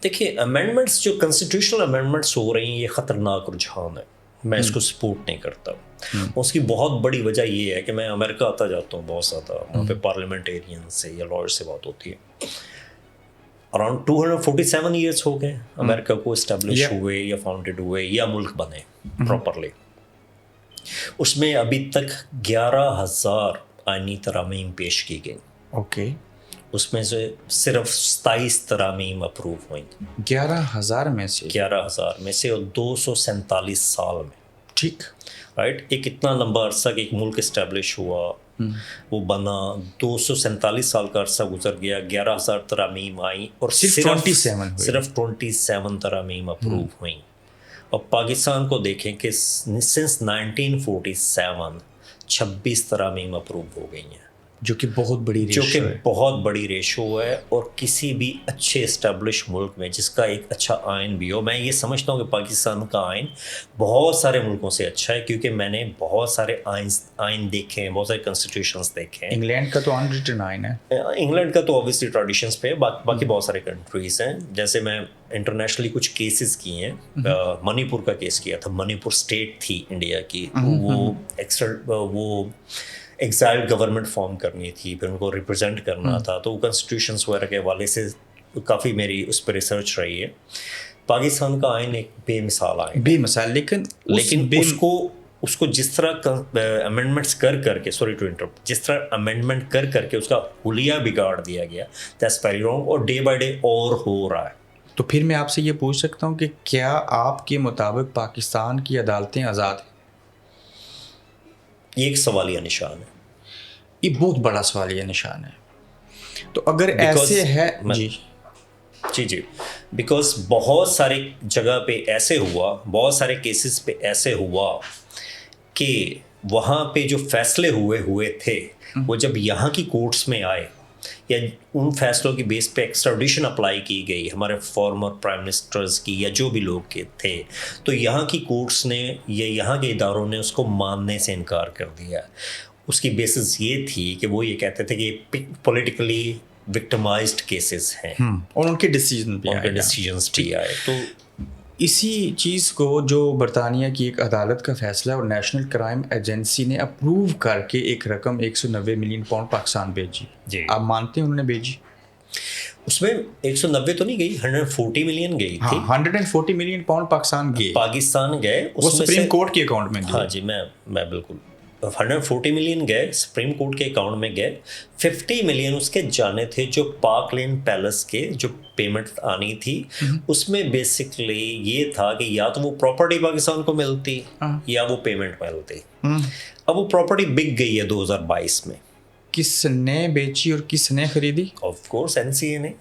دیکھیے امینڈمنٹس جو کنسٹیٹیوشنل امینڈمنٹس ہو رہی ہیں یہ خطرناک رجحان ہے, میں اس کو سپورٹ نہیں کرتا. اس کی بہت بڑی وجہ یہ ہے کہ میں امریکہ آتا جاتا ہوں بہت زیادہ, وہاں پہ پارلیمنٹیرین سے یا لائر سے بات ہوتی ہے. اراؤنڈ 247 ایئرس ہو گئے امریکہ کو اسٹیبلش ہوئے یا فاؤنڈیڈ ہوئے یا ملک بنے پراپرلی. اس میں ابھی تک 11,000 آئینی ترامیم پیش کی گئی. اوکے, اس میں سے صرف 27 ترامیم اپروو ہوئیں. 11,000 میں سے 11,000 میں سے, اور 247 سال میں. ٹھیک, رائٹ, ایک اتنا لمبا عرصہ کہ ایک ملک اسٹیبلش ہوا, وہ بنا, 247 سال کا عرصہ گزر گیا, 11,000 ترامیم آئیں اور صرف 27 ترامیم اپروو ہوئیں. اور پاکستان کو دیکھیں کہ سنس 1947 26 ترامیم اپروو ہو گئی ہیں, جو کہ بہت بڑی ریشو ہے. اور کسی بھی اچھے اسٹیبلش ملک میں جس کا ایک اچھا آئین بھی ہو, میں یہ سمجھتا ہوں کہ پاکستان کا آئین بہت سارے ملکوں سے اچھا ہے, کیونکہ میں نے بہت سارے آئین دیکھے ہیں, بہت سارے کنسٹیٹیوشنس دیکھے ہیں. انگلینڈ کا تو انریٹن آئین ہے, انگلینڈ کا تو اوبیسلی ٹریڈیشنس پہ, باقی بہت سارے کنٹریز ہیں. جیسے میں انٹرنیشنلی کچھ کیسز کیے ہیں, منی پور کا کیس کیا تھا. منی پور اسٹیٹ تھی انڈیا کی, وہ ایگزائلڈ گورنمنٹ فارم کرنی تھی, پھر ان کو ریپرزینٹ کرنا تھا, تو وہ کنسٹیٹیوشنس وغیرہ کے حوالے سے کافی میری اس پہ ریسرچ رہی ہے. پاکستان کا آئین ایک بے مثال آئین, بے مثال, لیکن اس کو جس طرح امینڈمنٹس کر کے سوری ٹو انٹرپٹ, جس طرح امینڈمنٹ کر کے اس کا حلیہ بگاڑ دیا گیا, دیٹس ویری رانگ, اور ڈے بائی ڈے اور ہو رہا ہے. تو پھر میں آپ سے یہ پوچھ سکتا ہوں کہ کیا آپ کے مطابق پاکستان کی عدالتیں آزاد ہیں؟ یہ ایک سوالیہ نشان ہے, یہ بہت بڑا سوالیہ نشان ہے. تو اگر ایسے ہے جی بیکاز بہت سارے جگہ پہ ایسے ہوا, بہت سارے کیسز پہ ایسے ہوا کہ وہاں پہ جو فیصلے ہوئے تھے وہ جب یہاں کی کورٹس میں آئے, یا ان فیصلوں کی بیس پہ ایکسٹراڈیشن اپلائی کی گئی ہمارے فارمر پرائم منسٹرز کی یا جو بھی لوگ تھے, تو یہاں کی کورٹس نے یا یہاں کے اداروں نے اس کو ماننے سے انکار کر دیا. اس کی بیسس یہ تھی کہ وہ یہ کہتے تھے کہ پولیٹیکلی وکٹمائزڈ کیسز ہیں, اور ان کے ڈیسیجنز بھی آئے. تو اسی چیز کو جو برطانیہ کی ایک عدالت کا فیصلہ اور نیشنل کرائم ایجنسی نے اپروو کر کے ایک رقم 190 ملین پاؤنڈ پاکستان بھیجی, جی آپ مانتے ہیں انہوں نے بھیجی؟ اس میں 190 تو نہیں گئی, 140 ملین گئی تھی. 140 ملین پاؤنڈ پاکستان گئے, وہ سپریم کورٹ کے اکاؤنٹ میں. ہاں جی, میں بالکل 140 ملین گئے سپریم کورٹ کے اکاؤنٹ میں گئے. 50 ملین اس کے جانے تھے جو پارک لین پیلس کے جو پیمنٹ آنی تھی, اس میں بیسکلی یہ تھا کہ یا تو وہ پراپرٹی پاکستان کو ملتی یا وہ پیمنٹ ملتی. اب وہ پراپرٹی بک گئی ہے 2022 میں. کس نے بیچی اور کس نے خریدی؟ آف کورس NCA نے,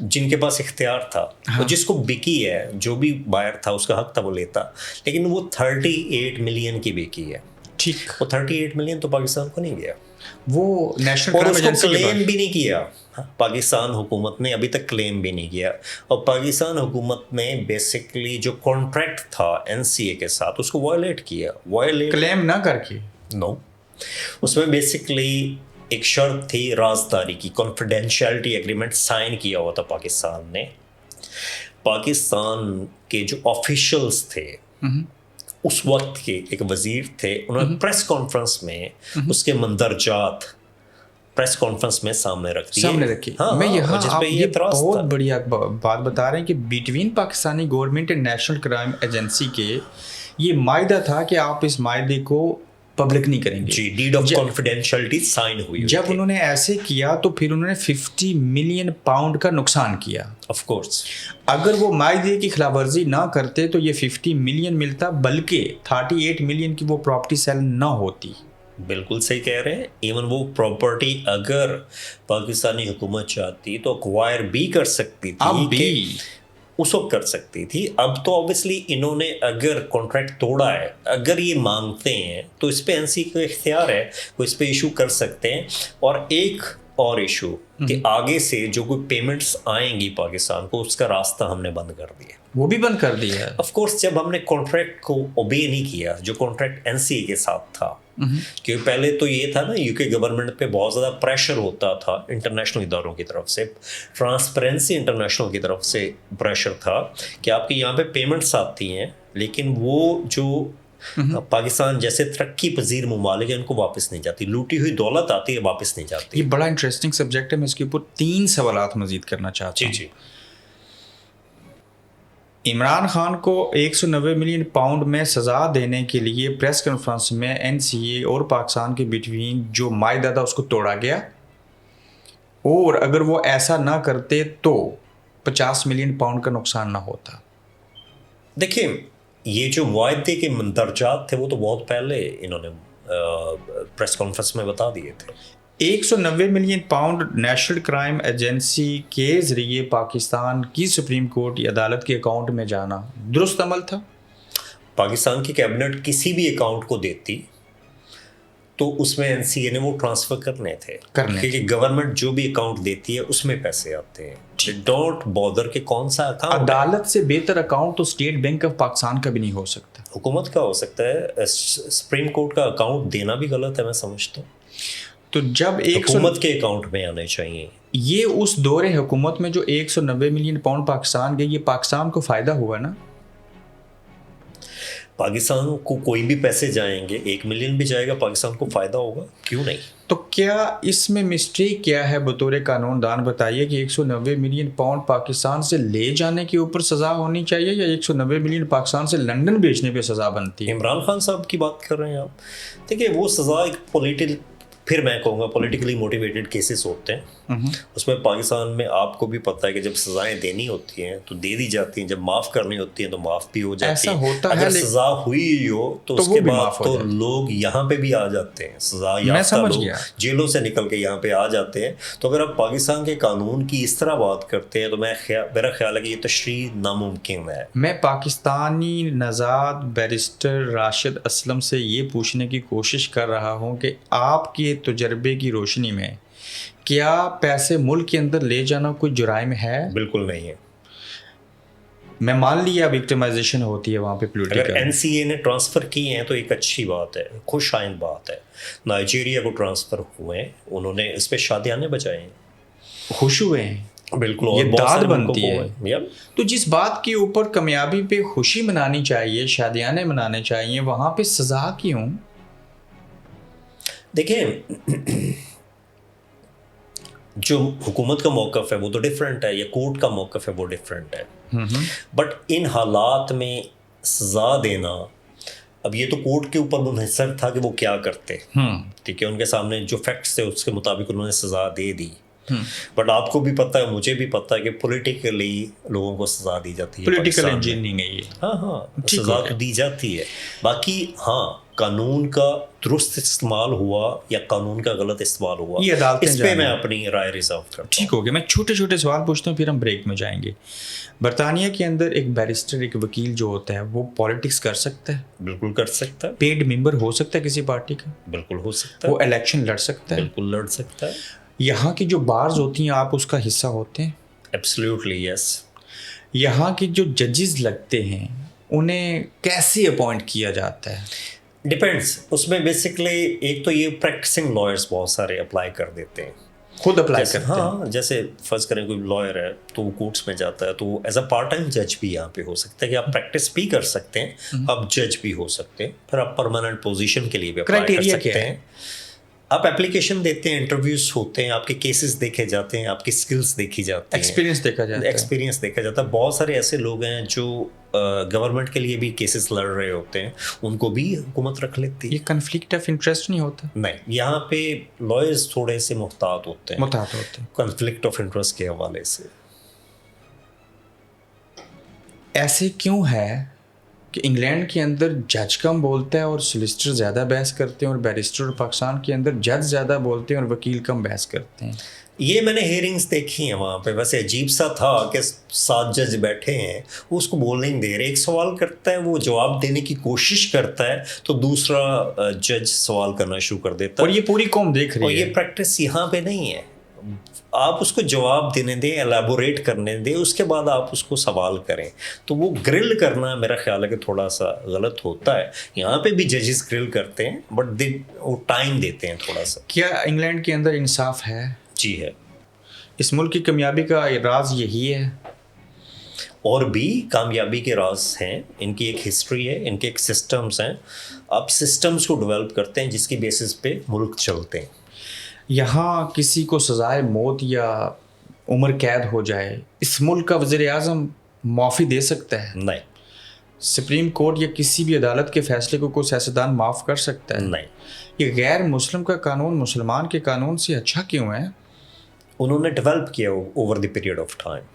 جن کے پاس اختیار تھا. وہ جس کو بکی ہے, جو بھی بائر تھا اس کا حق تھا وہ لیتا, لیکن وہ 38 ملین کی بکی ہے. ٹھیک, وہ 38 ملین تو پاکستان کو نہیں گیا, وہ نیشنل اور کرائم اس کو ایجنسی کلیم بھی نہیں کیا. پاکستان حکومت نے ابھی تک کلیم بھی نہیں کیا. اور پاکستان حکومت نے بیسکلی جو کانٹریکٹ تھا NCA کے ساتھ اس کو وائلیٹ کیا, کلیم نہ کر کے. نو, اس میں بیسکلی ایک شرط تھی رازداری کی, کانفیڈینشیلٹی ایگریمنٹ سائن کیا ہوا تھا پاکستان نے. پاکستان کے جو آفیشلز تھے اس وقت کے, ایک وزیر تھے, انہوں نے پریس کانفرنس میں اس کے مندرجات پریس کانفرنس میں سامنے رکھی. میں یہاں آپ یہ بہت بڑی بات بتا رہے ہیں کہ between Pakistani government and national crime agency کے یہ معاہدہ تھا کہ آپ اس معاہدے کو پبلک نہیں کریں گے. جی, ڈیڈ آف کانفیڈینشیلٹی سائن ہوئی. جب انہوں نے ایسے کیا تو پھر انہوں نے 50 ملین پاؤنڈ کا نقصان کیا. آف کورس اگر وہ معاہدے کی خلاف ورزی نہ کرتے تو یہ 50 ملین ملتا, بلکہ 38 ملین کی وہ پراپرٹی سیل نہ ہوتی. بالکل صحیح کہہ رہے ہیں. ایون وہ پراپرٹی اگر پاکستانی حکومت چاہتی تو ایکوائر بھی کر سکتی تھی, اس وقت کر سکتی تھی. اب تو obviously انہوں نے اگر کانٹریکٹ توڑا ہے, اگر یہ مانگتے ہیں تو اس پہ NCA کا اختیار ہے, وہ اس پہ ایشو کر سکتے ہیں. اور ایک اور ایشو کہ آگے سے جو کوئی پیمنٹس آئیں گی پاکستان کو, اس کا راستہ ہم نے بند کر دیا. وہ بھی بند کر دیا ہے. آف کورس جب ہم نے کانٹریکٹ کو اوبے نہیں کیا, جو کانٹریکٹ NCA کے ساتھ تھا, क्योंकि पहले तो ये था ना, यूके गवर्नमेंट पे बहुत ज़्यादा प्रेशर होता था इंटरनेशनल इदारों की तरफ से, ट्रांसपेरेंसी इंटरनेशनल की तरफ से प्रेशर था कि आपके यहाँ पे पेमेंट्स आती हैं, लेकिन वो जो पाकिस्तान जैसे तरक्की पजीर ममालिक है उनको वापस नहीं जाती, लूटी हुई दौलत आती है वापस नहीं जाती। ये बड़ा इंटरेस्टिंग सब्जेक्ट है, मैं इसके ऊपर 3 सवालात मजीद करना चाहता हूँ। जी। इमरान खान को 190 मिलियन पाउंड में सज़ा देने के लिए प्रेस कॉन्फ्रेंस में एनसीए और पाकिस्तान के बिटवीन जो मायदा था उसको तोड़ा गया, और अगर वो ऐसा ना करते तो 50 मिलियन पाउंड का नुकसान ना होता। देखिए, ये जो वायदे के मंदरजात थे वो तो बहुत पहले इन्होंने प्रेस कॉन्फ्रेंस में बता दिए थे। 190 million pound national crime agency के ज़रिए पाकिस्तान की सुप्रीम कोर्ट या अदालत के अकाउंट में जाना दुरुस्त अमल था? पाकिस्तान की कैबिनेट किसी भी अकाउंट को देती तो उसमें एनसीए ने वो ट्रांसफ़र करने थे, क्योंकि गवर्नमेंट जो भी अकाउंट देती है उसमें पैसे आते हैं। डोंट बॉदर के कौन सा अकाउंट। अदालत से बेहतर अकाउंट तो स्टेट बैंक ऑफ पाकिस्तान का भी नहीं हो सकता, हुकूमत का हो सकता है। सुप्रीम कोर्ट का अकाउंट देना भी गलत है, मैं समझता हूँ। तो जब हुकूमत के अकाउंट में आने चाहिए। ये उस दौरे हुकूमत में जो 190 मिलियन पाउंड पाकिस्तान गए, ये पाकिस्तान को फ़ायदा हुआ ना? पाकिस्तान को कोई भी पैसे जाएंगे, 1 मिलियन भी जाएगा, पाकिस्तान को फ़ायदा होगा, क्यों नहीं? तो क्या इसमें मिस्टेक क्या है बतौर कानूनदान? बताइए कि 190 मिलियन पाउंड पाकिस्तान से ले जाने के ऊपर सज़ा होनी चाहिए या 190 मिलियन पाकिस्तान से लंदन भेजने पे सज़ा बनती है? इमरान खान साहब की बात कर रहे हैं आप। देखिए, वो सज़ा एक फिर मैं कहूँगा पॉलिटिकली मोटिवेटेड केसेस होते हैं। उसमें पाकिस्तान में आपको भी पता है कि जब सज़ाएं देनी होती हैं तो दे दी जाती हैं, जब माफ़ करनी होती हैं तो माफ़ भी हो जाती है। ऐसा होता अगर है, सज़ा हुई हो तो उसके बाद तो लोग यहाँ पे भी आ जाते हैं, सज़ा याफ्ता लोग जेलों से निकल के यहाँ पे आ जाते हैं। तो अगर आप पाकिस्तान के कानून की इस तरह बात करते हैं तो मेरा ख्याल है कि ये तशरीह नामुमकिन है। मैं पाकिस्तानी नज़ाद बैरिस्टर राशिद असलम से ये पूछने की कोशिश कर रहा हूँ कि आपके तजर्बे की रोशनी में क्या पैसे मुल्क के अंदर ले जाना कोई जुराइम है? बिल्कुल नहीं है। मैं मान लिया विक्टिमाइजेशन होती है वहाँ पे पॉलिटिकल। अगर एनसीए ने ट्रांसफ़र किए हैं तो एक अच्छी बात है, खुशाइंद बात है। नाइजीरिया को ट्रांसफ़र हुए हैं, उन्होंने इस पर शादियाने बजाए हैं, खुश हुए हैं। बिल्कुल, ये दाद बनती है। है। तो जिस बात के ऊपर कामयाबी पे खुशी मनानी चाहिए, शादियाने मनाने चाहिए, वहाँ पे सज़ा क्यों? देखिए, जो हुकूमत का मौक़िफ़ है वो तो डिफरेंट है, या कोर्ट का मौक़िफ़ है वो डिफरेंट है। बट इन हालात में सज़ा देना, अब ये तो कोर्ट के ऊपर मुनहसर था कि वो क्या करते। ठीक है, उनके सामने जो फैक्ट्स थे उसके मुताबिक उन्होंने सज़ा दे दी। बट आपको भी पता है, मुझे भी पता है कि पॉलिटिकली लोगों को सज़ा दी जाती है। पॉलिटिकल इंजीनियरिंग है ये। हाँ, सज़ा तो दी जाती है। बाकी हाँ, कानून का दुरुस्त इस्तेमाल हुआ या कानून का गलत इस्तेमाल हुआ, इस पे मैं अपनी राय रिजर्व करता हूँ। ठीक हो गया। मैं छोटे छोटे सवाल पूछता हूँ, फिर हम ब्रेक में जाएंगे। बरतानिया के अंदर एक बैरिस्टर, एक वकील जो होता है, वो पॉलिटिक्स कर सकता है? बिल्कुल कर सकता है। पेड मेंबर हो सकता है किसी पार्टी का? बिल्कुल हो सकता है। वो इलेक्शन लड़ सकता है? बिल्कुल लड़ सकता है। यहाँ की जो बार्स होती हैं, आप उसका हिस्सा होते हैं? Absolutely yes. यहाँ की जो जजेस लगते हैं उन्हें कैसे अपॉइंट किया जाता है? डिपेंड्स। उसमें बेसिकली एक तो ये प्रैक्टिसिंग लॉयर्स बहुत सारे अप्लाई कर देते हैं, खुद अप्लाई करते हैं। हाँ, जैसे फर्ज करें कोई लॉयर है तो वो कोर्ट्स में जाता है, तो एज अ पार्ट टाइम जज भी यहाँ पे हो सकता है कि आप प्रैक्टिस भी कर सकते हैं, आप जज भी हो सकते हैं, फिर आप परमानेंट पोजीशन के लिए भी अप्लाई कर सकते हैं। आप एप्लीकेशन देते हैं, इंटरव्यूज होते हैं, आपके केसेस देखे जाते हैं, आपकी स्किल्स देखी जाती हैं, एक्सपीरियंस देखा जाता है। एक्सपीरियंस देखा जाता है। बहुत सारे ऐसे लोग हैं जो गवर्नमेंट के लिए भी केसेस लड़ रहे होते हैं, उनको भी हुकूमत रख लेती है। ये कन्फ्लिक्ट ऑफ इंटरेस्ट नहीं होता? नहीं, यहाँ पे लॉयर्स थोड़े से मुहतात होते हैं कन्फ्लिक्ट ऑफ इंटरेस्ट के हवाले से। ऐसे क्यों है कि इंग्लैंड के अंदर जज कम बोलता है और सोलिसिटर ज़्यादा बहस करते हैं, और बैरिस्टर और पाकिस्तान के अंदर जज ज़्यादा बोलते हैं और वकील कम बहस करते हैं? ये मैंने हेयरिंग्स देखी हैं वहाँ पे। वैसे अजीब सा था कि 7 जज बैठे हैं, वो उसको बोलने नहीं दे रहे। एक सवाल करता है, वो जवाब देने की कोशिश करता है, तो दूसरा जज सवाल करना शुरू कर देता है, और ये पूरी कौम देख रही है। और ये प्रैक्टिस यहाँ पे नहीं है। آپ اس کو جواب دینے دیں, ایلیبوریٹ کرنے دیں, اس کے بعد آپ اس کو سوال کریں. تو وہ گرل کرنا میرا خیال ہے کہ تھوڑا سا غلط ہوتا ہے. یہاں پہ بھی ججز گرل کرتے ہیں بٹ وہ ٹائم دیتے ہیں تھوڑا سا. کیا انگلینڈ کے اندر انصاف ہے؟ جی ہے. اس ملک کی کامیابی کا راز یہی ہے؟ اور بھی کامیابی کے راز ہیں, ان کی ایک ہسٹری ہے, ان کے ایک سسٹمز ہیں. آپ سسٹمز کو ڈیولپ کرتے ہیں جس کی بیسس پہ ملک چلتے ہیں. یہاں کسی کو سزائے موت یا عمر قید ہو جائے, اس ملک کا وزیر اعظم معافی دے سکتا ہے؟ نہیں. سپریم کورٹ یا کسی بھی عدالت کے فیصلے کو کوئی سیاستدان معاف کر سکتا ہے؟ نہیں. یہ غیر مسلم کا قانون مسلمان کے قانون سے اچھا کیوں ہے؟ انہوں نے ڈیولپ کیا over the period of time.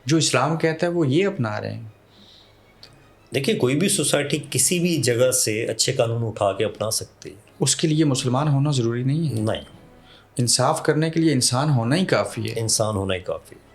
جو اسلام کہتا ہے وہ یہ اپنا رہے ہیں. دیکھیے کوئی بھی سوسائٹی کسی بھی جگہ سے اچھے قانون اٹھا کے اپنا سکتی ہے. اس کے لیے مسلمان ہونا ضروری نہیں ہے. نہیں, انصاف کرنے کے لیے انسان ہونا ہی کافی ہے. انسان ہونا ہی کافی ہے.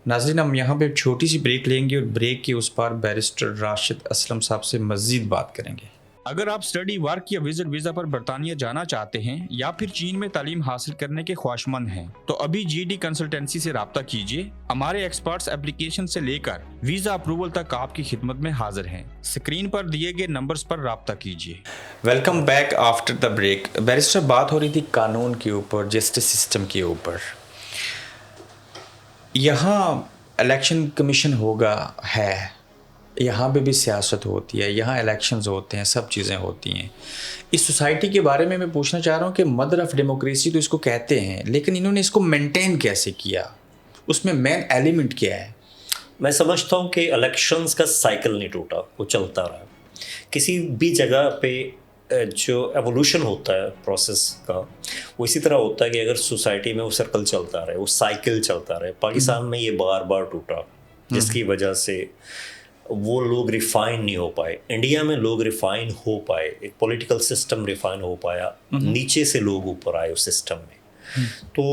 ناظرین, ہم یہاں پہ چھوٹی سی بریک لیں گے اور بریک کے اس پار بیرسٹر راشد اسلم صاحب سے مزید بات کریں گے. اگر آپ اسٹڈی ورک یا وزٹ ویزا پر برطانیہ جانا چاہتے ہیں یا پھر چین میں تعلیم حاصل کرنے کے خواہشمند ہیں تو ابھی جی ڈی کنسلٹنسی سے رابطہ کیجیے. ہمارے ایکسپرٹس اپلیکیشن سے لے کر ویزا اپروول تک آپ کی خدمت میں حاضر ہیں. اسکرین پر دیے گئے نمبرز پر رابطہ کیجیے. Welcome back after the break. Barrister, بات ہو رہی تھی قانون کے اوپر, جسٹس سسٹم کے اوپر. یہاں الیکشن کمیشن ہوگا ہے, یہاں پہ بھی سیاست ہوتی ہے, یہاں الیکشنز ہوتے ہیں, سب چیزیں ہوتی ہیں. اس سوسائٹی کے بارے میں پوچھنا چاہ رہا ہوں کہ مدر آف ڈیموکریسی تو اس کو کہتے ہیں, لیکن انہوں نے اس کو مینٹین کیسے کیا؟ اس میں مین ایلیمنٹ کیا ہے؟ میں سمجھتا ہوں کہ الیکشنز کا سائیکل نہیں ٹوٹا, وہ چلتا رہا. کسی بھی جگہ پہ جو ایوولوشن ہوتا ہے پروسیس کا, وہ اسی طرح ہوتا ہے کہ اگر سوسائٹی میں وہ سرکل چلتا رہے, وہ سائیکل چلتا رہے. پاکستان میں یہ بار بار ٹوٹا, جس کی وجہ سے وہ لوگ ریفائن نہیں ہو پائے. انڈیا میں لوگ ریفائن ہو پائے, ایک پولیٹیکل سسٹم ریفائن ہو پایا, نیچے سے لوگ اوپر آئے اس سسٹم میں. تو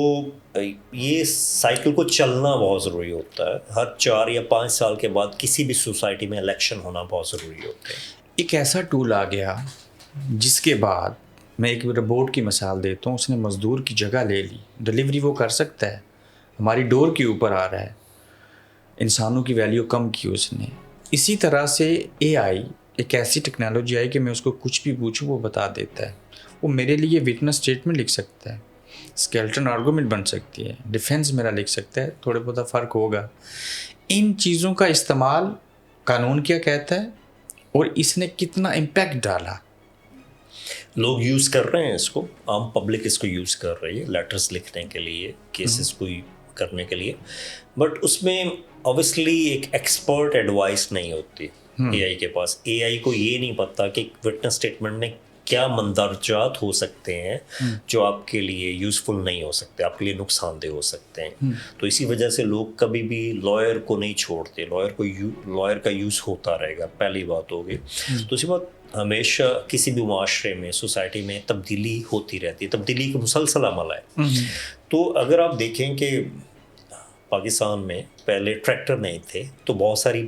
یہ سائیکل کو چلنا بہت ضروری ہوتا ہے. ہر 4 یا 5 سال کے بعد کسی بھی سوسائٹی میں الیکشن ہونا بہت ضروری ہوتا ہے. ایک ایسا ٹول آ گیا جس کے بعد, میں ایک روبوٹ کی مثال دیتا ہوں, اس نے مزدور کی جگہ لے لی, ڈلیوری وہ کر سکتا ہے, ہماری ڈور کے اوپر آ رہا ہے. انسانوں کی ویلیو کم کی اس نے. اسی طرح سے اے آئی ایک ایسی ٹیکنالوجی آئی کہ میں اس کو کچھ بھی پوچھوں وہ بتا دیتا ہے. وہ میرے لیے وٹنس اسٹیٹمنٹ لکھ سکتا ہے, اسکیلٹن آرگومنٹ بن سکتی ہے, ڈیفینس میرا لکھ سکتا ہے. تھوڑے بہت فرق ہوگا. ان چیزوں کا استعمال قانون کیا کہتا ہے اور اس نے کتنا امپیکٹ ڈالا؟ لوگ یوز کر رہے ہیں اس کو, عام پبلک اس کو یوز کر رہی ہے لیٹرز لکھنے کے لیے, کیسز کو کرنے کے لیے. بٹ اس میں اوبیسلی ایک ایکسپرٹ ایڈوائس نہیں ہوتی اے آئی کے پاس. اے آئی کو یہ نہیں پتہ کہ وٹنس اسٹیٹمنٹ میں کیا مندرجات ہو سکتے ہیں جو آپ کے لیے یوزفل نہیں ہو سکتے, آپ کے لیے نقصان دہ ہو سکتے ہیں. تو اسی وجہ سے لوگ کبھی بھی لائر کو نہیں چھوڑتے. لائر کا یوز ہوتا رہے گا, پہلی بات ہوگی. دوسری بات, ہمیشہ کسی بھی معاشرے میں, سوسائٹی میں تبدیلی ہوتی رہتی ہے, تبدیلی کا مسلسل عمل ہے. تو اگر آپ دیکھیں کہ پاکستان میں پہلے ٹریکٹر نہیں تھے تو بہت ساری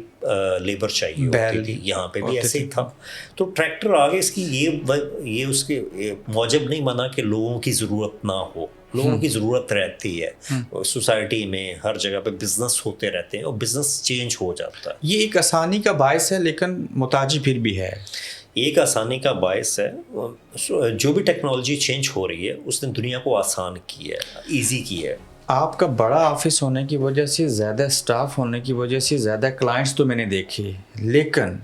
لیبر چاہیے ہوتی تھی, یہاں پہ بھی ایسے ہی تھا. تو ٹریکٹر آگے اس کی یہ اس کے موجب نہیں بنا کہ لوگوں کی ضرورت نہ ہو. لوگوں کی ضرورت رہتی ہے سوسائٹی میں, ہر جگہ پہ بزنس ہوتے رہتے ہیں اور بزنس چینج ہو جاتا ہے. یہ ایک آسانی کا باعث ہے لیکن محتاجی پھر بھی ہے. ایک آسانی کا باعث ہے. جو بھی ٹیکنالوجی چینج ہو رہی ہے اس نے دنیا کو آسان کی ہے, ایزی کی ہے. آپ کا بڑا آفس ہونے کی وجہ سے, زیادہ سٹاف ہونے کی وجہ سے, زیادہ کلائنٹس تو میں نے دیکھے, لیکن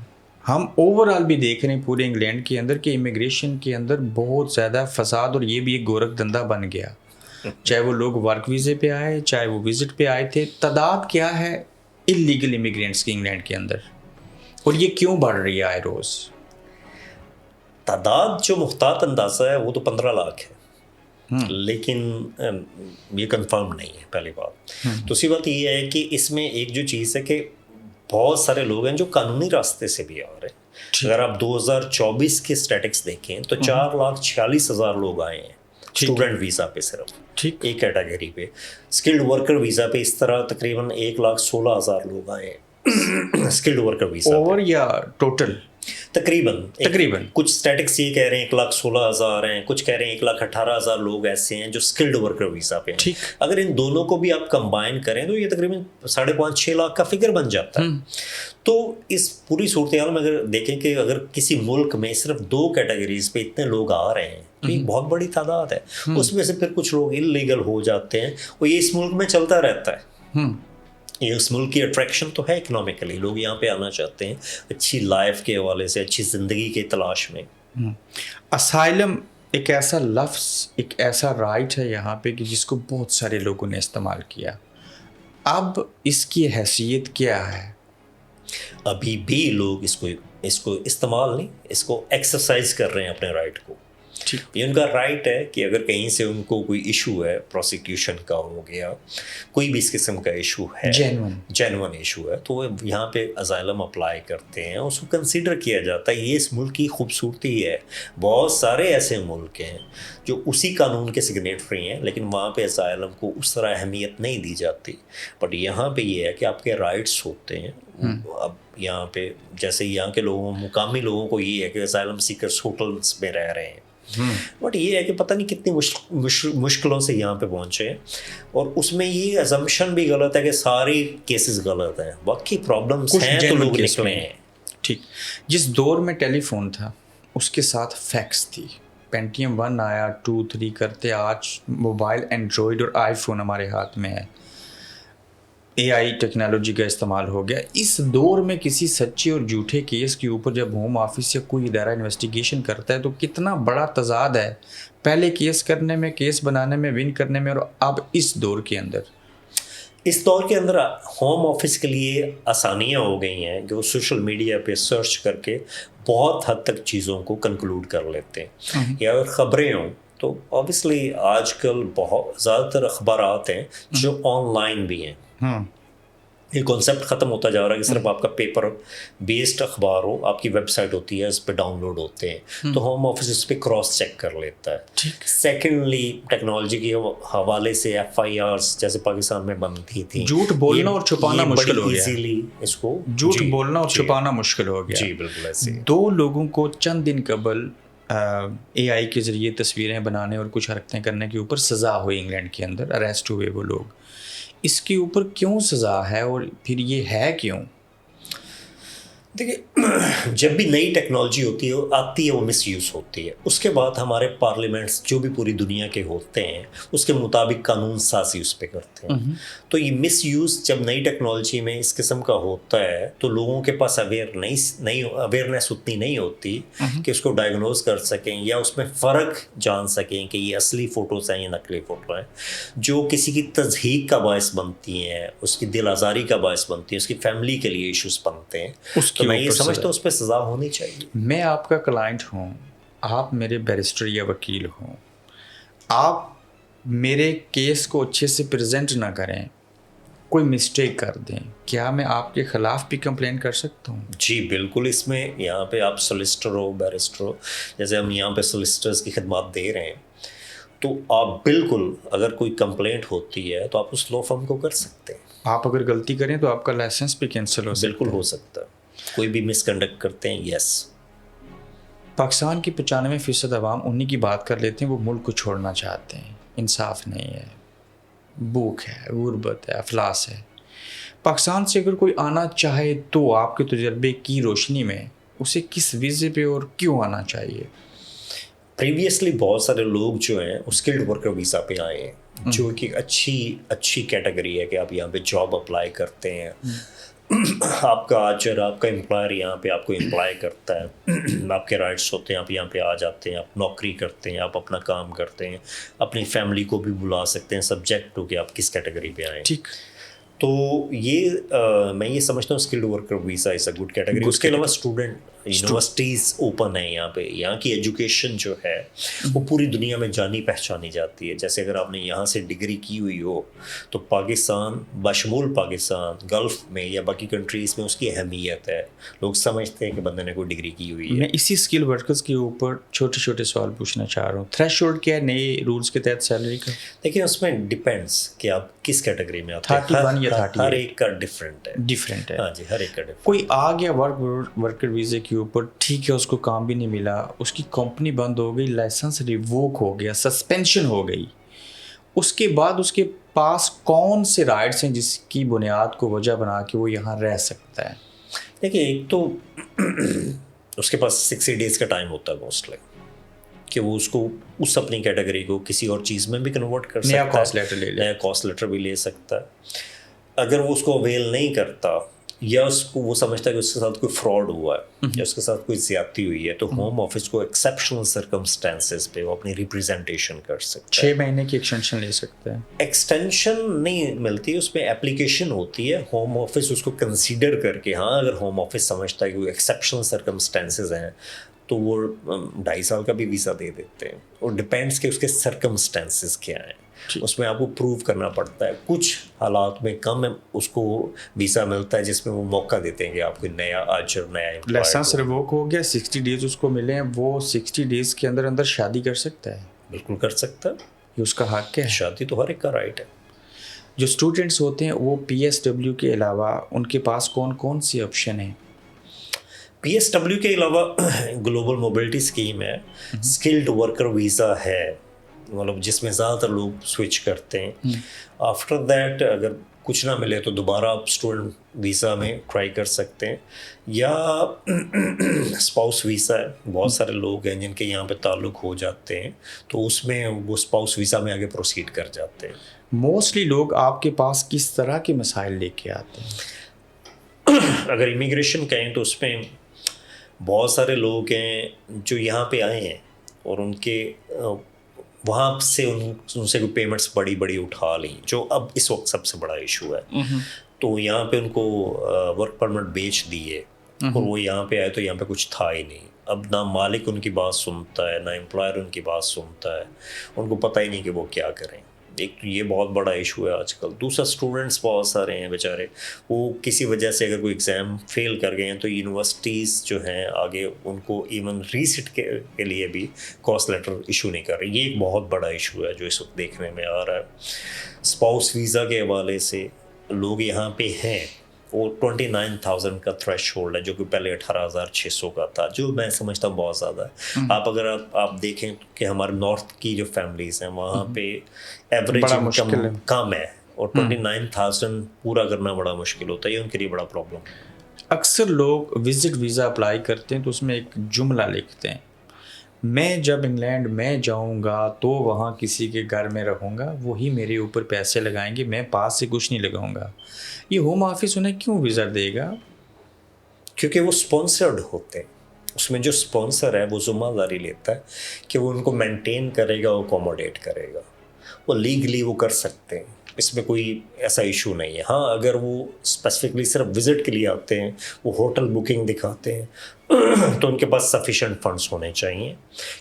ہم اوور آل بھی دیکھ رہے ہیں پورے انگلینڈ کے اندر کہ امیگریشن کے اندر بہت زیادہ فساد, اور یہ بھی ایک گورکھ دھندا بن گیا. چاہے وہ لوگ ورک ویزے پہ آئے, چاہے وہ وزٹ پہ آئے تھے. تعداد کیا ہے انلیگل امیگرینٹس کی انگلینڈ کے اندر, اور یہ کیوں بڑھ رہی ہے آئے روز؟ تعداد جو محتاط اندازہ ہے وہ تو 15 لاکھ ہے, لیکن یہ کنفرم نہیں ہے, پہلی بات. دوسری بات یہ ہے کہ اس میں ایک جو چیز ہے کہ بہت سارے لوگ ہیں جو قانونی راستے سے بھی آ رہے ہیں. اگر آپ 2024 کے اسٹیٹکس دیکھیں تو 4,46,000 لوگ آئے ہیں اسٹوڈنٹ ویزا پہ, صرف ایک کیٹیگری پہ. اسکلڈ ورکر ویزا پہ اس طرح تقریباً 1,16,000 لوگ آئے ہیں اسکلڈ ورکر ویزا. اوور یا ٹوٹل؟ तकरीबन कुछ स्टैटिक्स ये कह रहे हैं 1,16,000 हैं, कुछ कह रहे हैं 1,18,000 लोग ऐसे हैं जो स्किल्ड वर्कर वीज़ा पे हैं। ठीक। अगर इन दोनों को भी आप कंबाइन करें तो ये तकरीबन 5.5-6 लाख का फिगर बन जाता है। तो इस पूरी सूरत हाल में अगर देखें कि अगर किसी मुल्क में सिर्फ 2 कैटेगरीज पे इतने लोग आ रहे हैं तो ये बहुत बड़ी तादाद है। उसमें से फिर कुछ लोग इलीगल हो जाते हैं और ये इस मुल्क में चलता रहता है। ये उस मुल्क की अट्रैक्शन तो है इकोनॉमिकली, लोग यहाँ पे आना चाहते हैं अच्छी लाइफ के हवाले से, अच्छी ज़िंदगी की तलाश में। असाइलम एक ऐसा लफ्ज़, एक ऐसा राइट है यहाँ पे कि जिसको बहुत सारे लोगों ने इस्तेमाल किया। अब इसकी हैसियत क्या है? अभी भी लोग इसको इस्तेमाल नहीं, इसको एक्सरसाइज कर रहे हैं अपने राइट को। ये उनका राइट है कि अगर कहीं से उनको कोई इशू है, प्रोसिक्यूशन का हो गया, कोई भी इस किस्म का इशू है, जेन्युइन इशू है, तो वो यहाँ पे असाइलम अप्लाई करते हैं, उसको कंसीडर किया जाता है। ये इस मुल्क की खूबसूरती है। बहुत सारे ऐसे मुल्क हैं जो उसी कानून के सिग्नेटरी हैं लेकिन वहाँ पे असाइलम को उस तरह अहमियत नहीं दी जाती। बट यहाँ पे ये है कि आपके राइट्स होते हैं। अब यहाँ पे जैसे यहाँ के लोगों, मुकामी लोगों को ये है कि असाइलम सीकर्स होटल्स में रह रहे हैं, बट ये है कि पता नहीं कितनी मुश्किलों से यहाँ पे पहुँचे हैं। और उसमें ये अजम्पशन भी गलत है कि सारी केसेस गलत हैं। बाकी प्रॉब्लम्स हैं तो लोग निकले हैं। ठीक। जिस दौर में टेलीफोन था उसके साथ फैक्स थी, पेंटियम 1 आया, 2, 3 करते आज मोबाइल, एंड्रॉयड और आईफोन हमारे हाथ में है। AI टेक्नोलॉजी का इस्तेमाल हो गया। इस दौर में किसी सच्चे और झूठे केस के ऊपर जब होम ऑफिस या कोई इदारा इन्वेस्टिगेशन करता है तो कितना बड़ा तजाद है पहले केस करने में, केस बनाने में, विन करने में, और अब इस दौर के अंदर। इस दौर के अंदर होम ऑफिस के लिए आसानियाँ हो गई हैं कि वो सोशल मीडिया पे सर्च करके बहुत हद तक चीज़ों को कंक्लूड कर लेते हैं। या अगर ख़बरें हों तो ऑब्वियसली आजकल बहुत ज़्यादातर अखबारात हैं जो ऑनलाइन भी हैं। ये कॉन्सेप्ट ख़त्म होता जा रहा है कि सिर्फ आपका पेपर बेस्ड अखबार हो, आपकी वेबसाइट होती है, इस पर डाउनलोड होते हैं, तो होम ऑफिस इस पर क्रॉस चेक कर लेता है। सेकेंडली, टेक्नोलॉजी के हवाले से FIRs जैसे पाकिस्तान में बनती थी, झूठ बोलना और छुपाना मुश्किल हो गया। इजीली इसको झूठ बोलना और छुपाना मुश्किल हो गया। जी बिल्कुल ऐसे। 2 लोगों को चंद दिन कबल AI के ज़रिए तस्वीरें बनाने और कुछ हरकतें करने के ऊपर सज़ा हुई इंग्लैंड के अंदर, अरेस्ट हुए वो लोग। इसके ऊपर क्यों सज़ा है और फिर ये है क्यों? देखिए, जब भी नई टेक्नोलॉजी आती है वो मिसयूज़ होती है। उसके बाद हमारे पार्लियामेंट्स जो भी पूरी दुनिया के होते हैं उसके मुताबिक कानून साजी उस पर करते हैं। तो ये मिसयूज़ जब नई टेक्नोलॉजी में इस किस्म का होता है तो लोगों के पास अवेयरनेस उतनी नहीं होती कि उसको डायग्नोज कर सकें या उसमें फ़र्क जान सकें कि ये असली फ़ोटोज़ हैं या नकली फ़ोटो हैं, जो किसी की तज़हीक का बायस बनती हैं, उसकी दिल आज़ारी का बायस बनती है, उसकी फैमिली के लिए इश्यूज़ बनते हैं। तो मैं ये समझता हूँ उस पर सज़ा होनी चाहिए। मैं आपका क्लाइंट हूँ, आप मेरे बैरिस्टर या वकील हों, आप मेरे केस को अच्छे से प्रेजेंट ना करें, कोई मिस्टेक कर दें, क्या मैं आपके ख़िलाफ़ भी कंप्लेन कर सकता हूँ? जी बिल्कुल। इसमें यहाँ पे आप सोलिसिटर हो, बैरिस्टर हो, जैसे हम यहाँ पे सोलिसिटर्स की खिदमत दे रहे हैं, तो आप बिल्कुल अगर कोई कंप्लेंट होती है तो आप उस लॉ फर्म को कर सकते हैं। आप अगर गलती करें तो आपका लाइसेंस भी कैंसिल हो सकता है। बिल्कुल हो सकता है। कोई भी मिसकंडक्ट करते हैं, यस। पाकिस्तान की 95% आवाम उन्हीं की बात कर लेते हैं, वो मुल्क को छोड़ना चाहते हैं। इंसाफ नहीं है, भूख है, गुर्बत है, अफलास है। पाकिस्तान से अगर कोई आना चाहे तो आपके तजर्बे की रोशनी में उसे किस वीज़े पे और क्यों आना चाहिए? प्रीवियसली बहुत सारे लोग जो हैं वो स्किल्ड वर्कर वीज़ा पे आए हैं, जो कि अच्छी कैटेगरी है कि आप यहाँ पे जॉब अप्लाई करते हैं। आपका आजर, आपका एम्प्लॉयर यहाँ पे आपको एम्प्लॉय करता है, आपके राइट्स होते हैं, आप यहाँ पे आ जाते हैं, आप नौकरी करते हैं, आप अपना काम करते हैं, अपनी फैमिली को भी बुला सकते हैं सब्जेक्ट टू कि आप किस कैटेगरी पे आए। ठीक। तो ये मैं ये समझता हूँ skilled worker visa is a good category. उसके अलावा स्टूडेंट यूनिवर्सिटीज़ ओपन है यहाँ पे। यहाँ की एजुकेशन जो है वो पूरी दुनिया में जानी पहचानी जाती है। जैसे अगर आपने यहाँ से डिग्री की हुई हो तो पाकिस्तान, बशमूल पाकिस्तान, गल्फ़ में या बाकी कंट्रीज़ में उसकी अहमियत है। लोग समझते हैं कि बंदे ने कोई डिग्री की हुई है। मैं इसी स्किल वर्कर्स के ऊपर छोटे छोटे सवाल पूछना चाह रहा हूँ। थ्रेशोल्ड क्या है नए रूल्स के तहत सैलरी का? देखिए, उसमें डिपेंड्स कि आप किस कैटेगरी में आते हैं। 31 या 38 हर एक का डिफरेंट है। डिफरेंट है। हाँ जी, हर एक का डिफरेंट। कोई आ गया वर्कर वीज़े के اوپر, ٹھیک ہے اس کو کام بھی نہیں ملا, اس کی کمپنی بند ہو گئی, لائسنس ریووک ہو گیا, سسپینشن ہو گئی, اس کے بعد اس کے پاس کون سے رائٹس ہیں جس کی بنیاد کو وجہ بنا کے وہ یہاں رہ سکتا ہے؟ دیکھیے ایک تو اس کے پاس 60 days کا ٹائم ہوتا ہے موسٹلی کہ وہ اس کو اس اپنی کیٹیگری کو کسی اور چیز میں بھی کنورٹ کر سکتا ہے, نیا کاسٹ لیٹر لے لے, نیا کاسٹ لیٹر بھی لے سکتا ہے. اگر وہ اس کو اویل نہیں کرتا یا اس کو وہ سمجھتا ہے کہ اس کے ساتھ کوئی فراڈ ہوا ہے یا اس کے ساتھ کوئی زیادتی ہوئی ہے, تو ہوم آفس کو ایکسیپشنل سرکمسٹانسز پہ وہ اپنی ریپریزنٹیشن کر سکتا ہے. 6 مہینے کی ایکسٹینشن لے سکتا ہے. ایکسٹینشن نہیں ملتی, اس میں اپلیکیشن ہوتی ہے, ہوم آفس اس کو کنسیڈر کر کے, ہاں اگر ہوم آفس سمجھتا ہے کہ کوئی ایکسیپشنل سرکمسٹانسز ہیں تو وہ 2.5 سال کا بھی ویزا دے دیتے ہیں. اور ڈپینڈس کہ اس کے سرکمسٹانسز کیا ہیں, اس میں آپ کو پروو کرنا پڑتا ہے. کچھ حالات میں کم اس کو ویزا ملتا ہے جس میں وہ موقع دیتے ہیں کہ آپ کوئی نیا آجر, نیا لائسنس ریووک ہو گیا, 60 days اس کو ملے ہیں, وہ 60 days کے اندر اندر شادی کر سکتا ہے. بالکل کر سکتا ہے, یہ اس کا حق ہے. شادی تو ہر ایک کا رائٹ ہے. جو اسٹوڈنٹس ہوتے ہیں وہ پی ایس ڈبلیو کے علاوہ ان کے پاس کون کون سی آپشن ہیں؟ پی ایس ڈبلیو کے علاوہ گلوبل موبلٹی اسکیم ہے, اسکلڈ ورکر ویزا ہے, مطلب جس میں زیادہ تر لوگ سوئچ کرتے ہیں. آفٹر دیٹ اگر کچھ نہ ملے تو دوبارہ آپ اسٹوڈنٹ ویزا میں ٹرائی کر سکتے ہیں, یا اسپاؤس ویزا ہے. بہت سارے لوگ ہیں جن کے یہاں پہ تعلق ہو جاتے ہیں تو اس میں وہ اسپاؤس ویزا میں آگے پروسیڈ کر جاتے ہیں. موسٹلی لوگ آپ کے پاس کس طرح کے مسائل لے کے آتے ہیں؟ اگر امیگریشن کہیں تو اس میں بہت سارے لوگ ہیں جو یہاں پہ آئے ہیں اور ان کے وہاں سے ان سے کوئی پیمنٹس بڑی اٹھا لیں, جو اب اس وقت سب سے بڑا ایشو ہے. تو یہاں پہ ان کو ورک پرمٹ بیچ دیے اور وہ یہاں پہ آئے تو یہاں پہ کچھ تھا ہی نہیں. اب نہ مالک ان کی بات سنتا ہے, نہ امپلائر ان کی بات سنتا ہے, ان کو پتہ ہی نہیں کہ وہ کیا کریں. ایک تو یہ بہت بڑا ایشو ہے آج کل. دوسرا اسٹوڈنٹس بہت سارے ہیں بیچارے, وہ کسی وجہ سے اگر کوئی ایگزام فیل کر گئے ہیں تو یونیورسٹیز جو ہیں آگے ان کو ایون ریسٹ کے لیے بھی کاسٹ لیٹر ایشو نہیں کر رہی. یہ ایک بہت بڑا ایشو ہے جو اس وقت دیکھنے میں آ رہا ہے. اسپاؤس ویزا کے حوالے سے لوگ یہاں پہ ہیں, وہ 29,000 کا تھریش ہولڈ ہے جو کہ پہلے 18,600 کا تھا, جو میں سمجھتا ہوں بہت زیادہ ہے. اگر آپ دیکھیں کہ ہمارے نارتھ کی جو فیملیز ہیں وہاں پہ ایوریج انکم کم ہے اور 29,000 پورا کرنا بڑا مشکل ہوتا ہے. یہ ان کے لیے بڑا پرابلم ہے. اکثر لوگ وزٹ ویزا اپلائی کرتے ہیں تو اس میں ایک جملہ لکھتے ہیں, میں جب انگلینڈ میں جاؤں گا تو وہاں کسی کے گھر میں رہوں گا, وہی میرے اوپر پیسے لگائیں گے, میں پاس سے کچھ نہیں لگاؤں گا. یہ ہوم آفس انہیں کیوں ویزا دے گا؟ کیونکہ وہ اسپانسرڈ ہوتے ہیں. اس میں جو اسپانسر ہے وہ ذمہ داری لیتا ہے کہ وہ ان کو مینٹین کرے گا, وہ اکوموڈیٹ کرے گا. وہ لیگلی وہ کر سکتے ہیں, اس میں کوئی ایسا ایشو نہیں ہے. ہاں اگر وہ اسپیسیفکلی صرف وزٹ کے لیے آتے ہیں, وہ ہوٹل بکنگ دکھاتے ہیں, تو ان کے پاس سفیشینٹ فنڈس ہونے چاہیے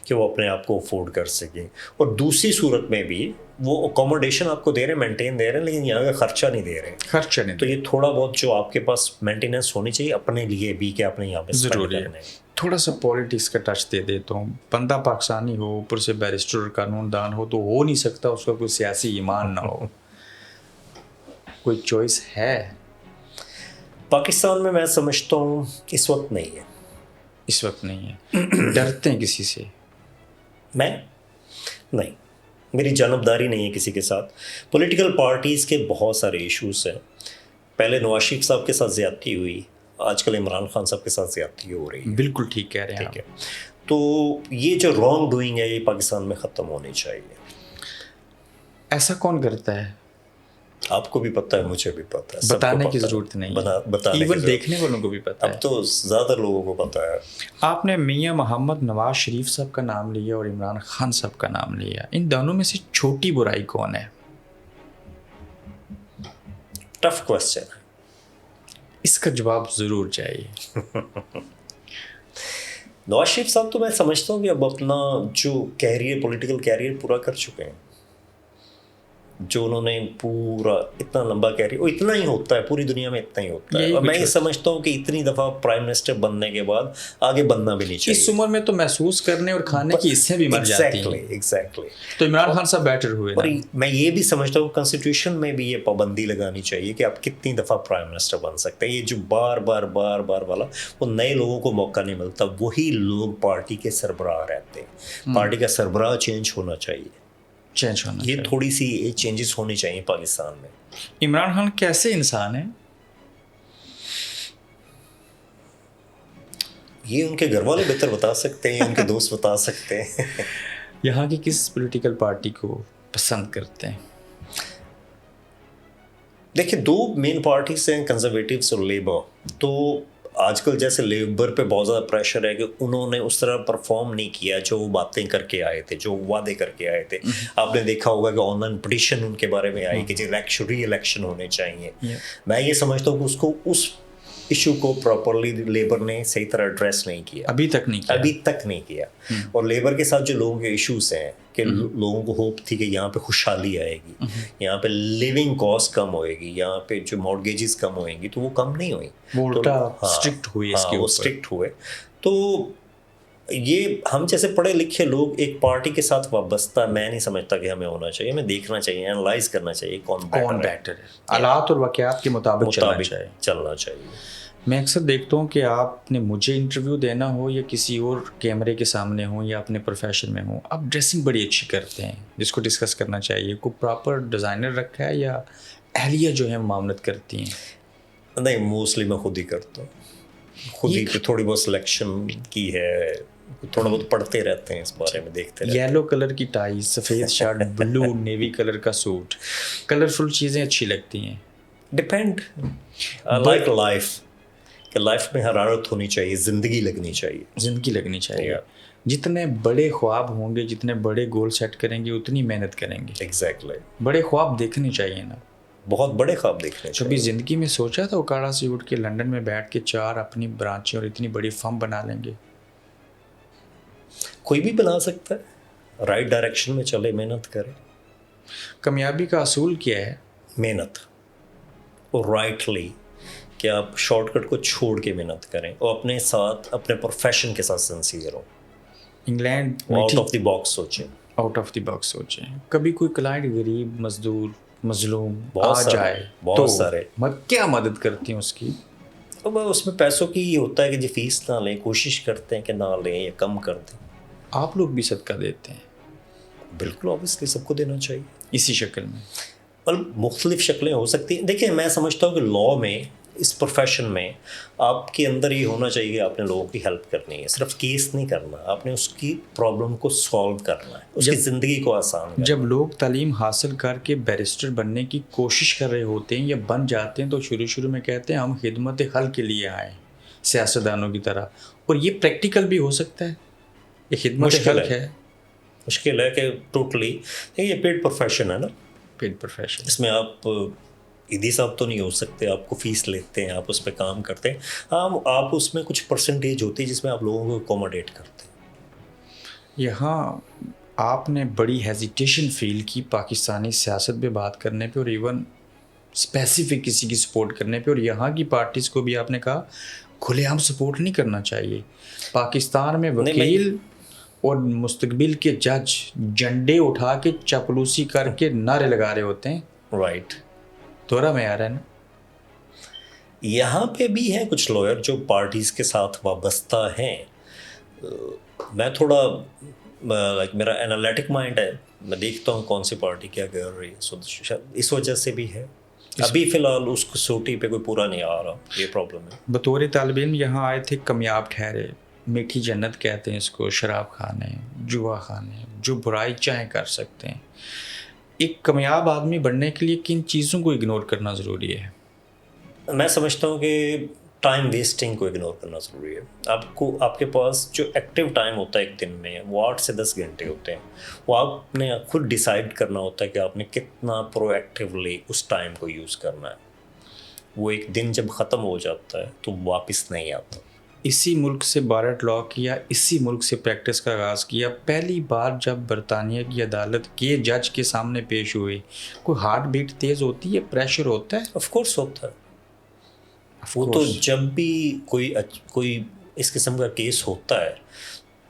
کہ وہ اپنے آپ کو افورڈ کر سکیں. اور دوسری صورت میں بھی وہ اکوموڈیشن آپ کو دے رہے ہیں, مینٹین دے رہے ہیں, لیکن یہاں کا خرچہ نہیں دے رہے. خرچہ نہیں. تو یہ تھوڑا بہت جو آپ کے پاس مینٹیننس ہونی چاہیے اپنے لیے بھی کہ آپ نے یہاں پہ ضروری ہے. تھوڑا سا پولیٹکس کا ٹچ دے دیتا ہوں. بندہ پاکستانی ہو, اوپر سے بیرسٹر اور قانون دان ہو نہیں سکتا اس کا کوئی سیاسی ایمان نہ ہو. کوئی چوائس ہے پاکستان میں؟ میں سمجھتا ہوں اس وقت نہیں ہے. اس وقت نہیں ہے. ڈرتے ہیں کسی سے؟ میں نہیں, میری جانبداری نہیں ہے کسی کے ساتھ. پولیٹیکل پارٹیز کے بہت سارے ایشوز ہیں. پہلے نواز شریف صاحب کے ساتھ زیادتی ہوئی, آج کل عمران خان صاحب کے ساتھ زیادتی ہو رہی ہے. بالکل ٹھیک کہہ رہے ہیں. ٹھیک ہے, تو یہ جو رانگ ڈوئنگ ہے یہ پاکستان میں ختم ہونی چاہیے. ایسا کون کرتا ہے؟ آپ کو بھی پتہ ہے, مجھے بھی پتہ ہے, بتانے کی ضرورت نہیں ہے, ایون دیکھنے والوں کو بھی پتہ ہے. اب تو زیادہ لوگوں کو پتہ ہے. آپ نے میاں محمد نواز شریف صاحب کا نام لیا اور عمران خان صاحب کا نام لیا, ان دونوں میں سے چھوٹی برائی کون ہے؟ ٹف کوسچن ہے, اس کا جواب ضرور چاہیے. نواز شریف صاحب تو میں سمجھتا ہوں کہ اب اپنا جو کیریئر, پولیٹیکل کیریئر پورا کر چکے ہیں. जो उन्होंने पूरा इतना लंबा कैरियर, और इतना ही होता है पूरी दुनिया में, इतना ही होता है। यही और मैं कुछ ये समझता हूँ कि इतनी दफ़ा प्राइम मिनिस्टर बनने के बाद आगे बनना भी नहीं चाहिए। इस उम्र में तो महसूस करने और खाने की इससे भी मर जाती हैं। एग्जैक्टली। तो इमरान खान साहब बेटर हुए और ना। मैं ये भी समझता हूँ कॉन्स्टिट्यूशन में भी ये पाबंदी लगानी चाहिए कि आप कितनी दफ़ा प्राइम मिनिस्टर बन सकते हैं। ये जो बार बार वाला, वो नए लोगों को मौका नहीं मिलता, वही लोग पार्टी के सरबराह रहते हैं। पार्टी का सरबराह चेंज होना चाहिए, चेंज होना ये चाहिए। थोड़ी सी चेंजेस होनी चाहिए पाकिस्तान में। इमरान खान कैसे इंसान है? ये उनके घर वाले बेहतर बता सकते हैं, उनके दोस्त बता सकते हैं। यहाँ की किस पॉलिटिकल पार्टी को पसंद करते हैं? देखिए, दो मेन पार्टीज हैं, कंजर्वेटिव्स और लेबर। तो आजकल जैसे लेबर पे बहुत ज़्यादा प्रेशर है कि उन्होंने उस तरह परफॉर्म नहीं किया जो वो बातें करके आए थे, जो वादे करके आए थे। आपने देखा होगा कि ऑनलाइन पिटीशन उनके बारे में आई कि जी री इलेक्शन होने चाहिए। मैं ये समझता हूँ कि उसको, उस इशू को प्रॉपरली लेबर ने सही तरह एड्रेस नहीं किया, अभी तक नहीं किया। और लेबर के साथ जो लोगों के इश्यूज हैं कि लोगों को होप थी कि यहाँ पे खुशहाली आएगी, यहाँ पे लिविंग कॉस्ट कम होएगी, यहाँ पे जो मॉर्गेजेस कम होएंगी, तो वो कम नहीं हुई, वो उल्टा स्ट्रिक्ट हुए इसके ऊपर। वो स्ट्रिक्ट हुए। तो ये हम जैसे पढ़े लिखे लोग एक पार्टी के साथ वाबस्ता मैं नहीं समझता कि हमें होना चाहिए। हमें देखना चाहिए, एनालाइज करना चाहिए कौन बेटर है। हालात और वाक़यात के मुताबिक चलना चाहिए। मैं अक्सर देखता हूँ कि आपने मुझे इंटरव्यू देना हो या किसी और कैमरे के सामने हो या अपने प्रोफेशन में हो, आप ड्रेसिंग बड़ी अच्छी करते हैं, जिसको डिस्कस करना चाहिए। कोई प्रॉपर डिज़ाइनर रखा है या एहलिया जो है मामलत करती हैं? नहीं, मोस्टली मैं खुद ही करता हूँ, खुद ही थोड़ी बहुत सिलेक्शन की है, थोड़ा बहुत पढ़ते रहते हैं इस बारे में, देखते रहते हैं। येलो कलर की टाई, सफ़ेद शर्ट, ब्लू नेवी कलर का सूट, कलरफुल चीज़ें अच्छी लगती हैं। डिपेंड, लाइक लाइफ कि लाइफ में हरारत होनी चाहिए, ज़िंदगी लगनी चाहिए। जितने बड़े ख्वाब होंगे, जितने बड़े गोल सेट करेंगे, उतनी मेहनत करेंगे। एग्जैक्टली। बड़े ख्वाब देखने चाहिए ना, बहुत बड़े ख्वाब देखने चाहिए। कभी ज़िंदगी में सोचा था ओकाड़ा से उठ के लंदन में बैठ के 4 अपनी ब्रांचें और इतनी बड़ी फर्म बना लेंगे? कोई भी बना सकता है, राइट डायरेक्शन में चले, मेहनत करे। कामयाबी का असूल क्या है? मेहनत, और राइटली कि आप शॉर्टकट को छोड़ के मेहनत करें और अपने साथ, अपने प्रोफेशन के साथ सिंसियर हो। England out of the box सोचें। कभी कोई क्लाइंट गरीब, मजदूर, मजलूम बहुत सारे क्या मदद करती हैं उसकी? तो उसमें पैसों की ये होता है कि जो फीस ना लें, कोशिश करते हैं कि ना लें या कम कर दें। आप लोग भी सदका देते हैं? बिल्कुल, ऑब्वियसली सबको देना चाहिए इसी शक्ल में। और मुख्तलिफ शक्लें हो सकती हैं। देखिए, मैं समझता हूँ कि लॉ में, इस प्रोफेशन में आपके अंदर ये होना चाहिए कि आपने लोगों की हेल्प करनी है, सिर्फ केस नहीं करना, आपने उसकी प्रॉब्लम को सॉल्व करना है, उसकी ज़िंदगी को आसान करना। जब लोग तालीम हासिल करके बैरिस्टर बनने की कोशिश कर रहे होते हैं या बन जाते हैं, तो शुरू में कहते हैं हम खिदमत हल के लिए आए, सियासतदानों की तरह। और ये प्रैक्टिकल भी हो सकता है, ये खिदमत हल है। मुश्किल है कि टोटली, ये पेड प्रोफेशन है ना, पेड प्रोफेशन। इसमें आप ईदी साहब तो नहीं हो सकते, आपको फ़ीस लेते हैं, आप उस पर काम करते हैं। हाँ, आप उसमें कुछ परसेंटेज होती है जिसमें आप लोगों को अकोमोडेट करते हैं। यहाँ आपने बड़ी हेजिटेशन फील की पाकिस्तानी सियासत पे बात करने पे और इवन स्पेसिफिक किसी की सपोर्ट करने पे, और यहाँ की पार्टीज़ को भी आपने कहा खुलेआम सपोर्ट नहीं करना चाहिए। पाकिस्तान में वकील और मुस्तकबिल के जज झंडे उठा के चापलूसी करके नारे लगा रहे होते हैं। राइट, थोड़ा में आ रहा है ना। यहाँ पे भी हैं कुछ लॉयर जो पार्टीज़ के साथ वाबस्ता हैं। मैं थोड़ा मेरा एनालिटिक माइंड है, मैं देखता हूँ कौन सी पार्टी क्या कर रही है, इस वजह से भी है। अभी फ़िलहाल उस कसौटी पे कोई पूरा नहीं आ रहा, ये प्रॉब्लम है। बतौर तालिब इल्म यहाँ आए थे, कामयाब ठहरे, मीठी जन्नत कहते हैं इसको, शराब खाने, जुआ खाने, जो बुराई चाहे कर सकते हैं। एक कामयाब आदमी बनने के लिए किन चीज़ों को इग्नोर करना ज़रूरी है? मैं समझता हूँ कि टाइम वेस्टिंग को इग्नोर करना ज़रूरी है। आपको, आपके पास जो एक्टिव टाइम होता है एक दिन में, वो 8 से 10 घंटे होते हैं। वो आपने खुद डिसाइड करना होता है कि आपने कितना प्रोएक्टिवली उस टाइम को यूज़ करना है। वो एक दिन जब ख़त्म हो जाता है तो वापस नहीं आता। इसी मुल्क से बारट लॉ किया, इसी मुल्क से प्रैक्टिस का आगाज़ किया। पहली बार जब बरतानिया की अदालत के जज के सामने पेश हुए, कोई हार्ट बीट तेज़ होती है, प्रेशर होता है? ऑफ कोर्स होता है। वो तो जब भी कोई इस किस्म का केस होता है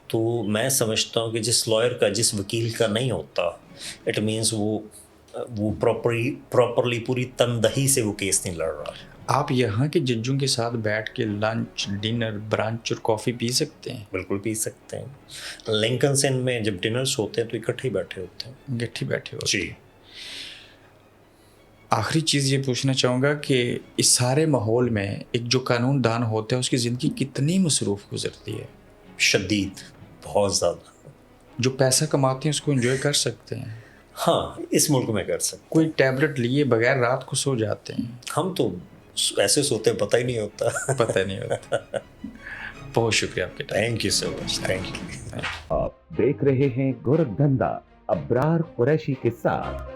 तो मैं समझता हूँ कि जिस लॉयर का, जिस वकील का नहीं होता, इट मीन्स वो प्रॉपरली पूरी तनदही से वो केस नहीं लड़ रहा। आप यहाँ के जजों के साथ बैठ के लंच, डिनर, ब्रंच और कॉफ़ी पी सकते हैं? बिल्कुल पी सकते हैं। लिंकन्स इन में जब डिनर्स होते हैं तो इकट्ठे ही बैठे होते हैं। गट्ठी बैठे हो जी। आखिरी चीज़ ये पूछना चाहूँगा कि इस सारे माहौल में एक जो कानून दान होता है उसकी ज़िंदगी कितनी मसरूफ़ गुजरती है? शदीद, बहुत ज़्यादा। जो पैसा कमाते हैं उसको एंजॉय कर सकते हैं? हाँ, इस मुल्क में कर सकते। कोई टैबलेट लिए बगैर रात को सो जाते हैं? हम तो ऐसे सोते हैं, पता ही नहीं होता। पता नहीं होता। बहुत शुक्रिया आपके time. Thank you so much. Thank you. आप देख रहे हैं गोरखधंधा अब्रार कुरैशी के साथ।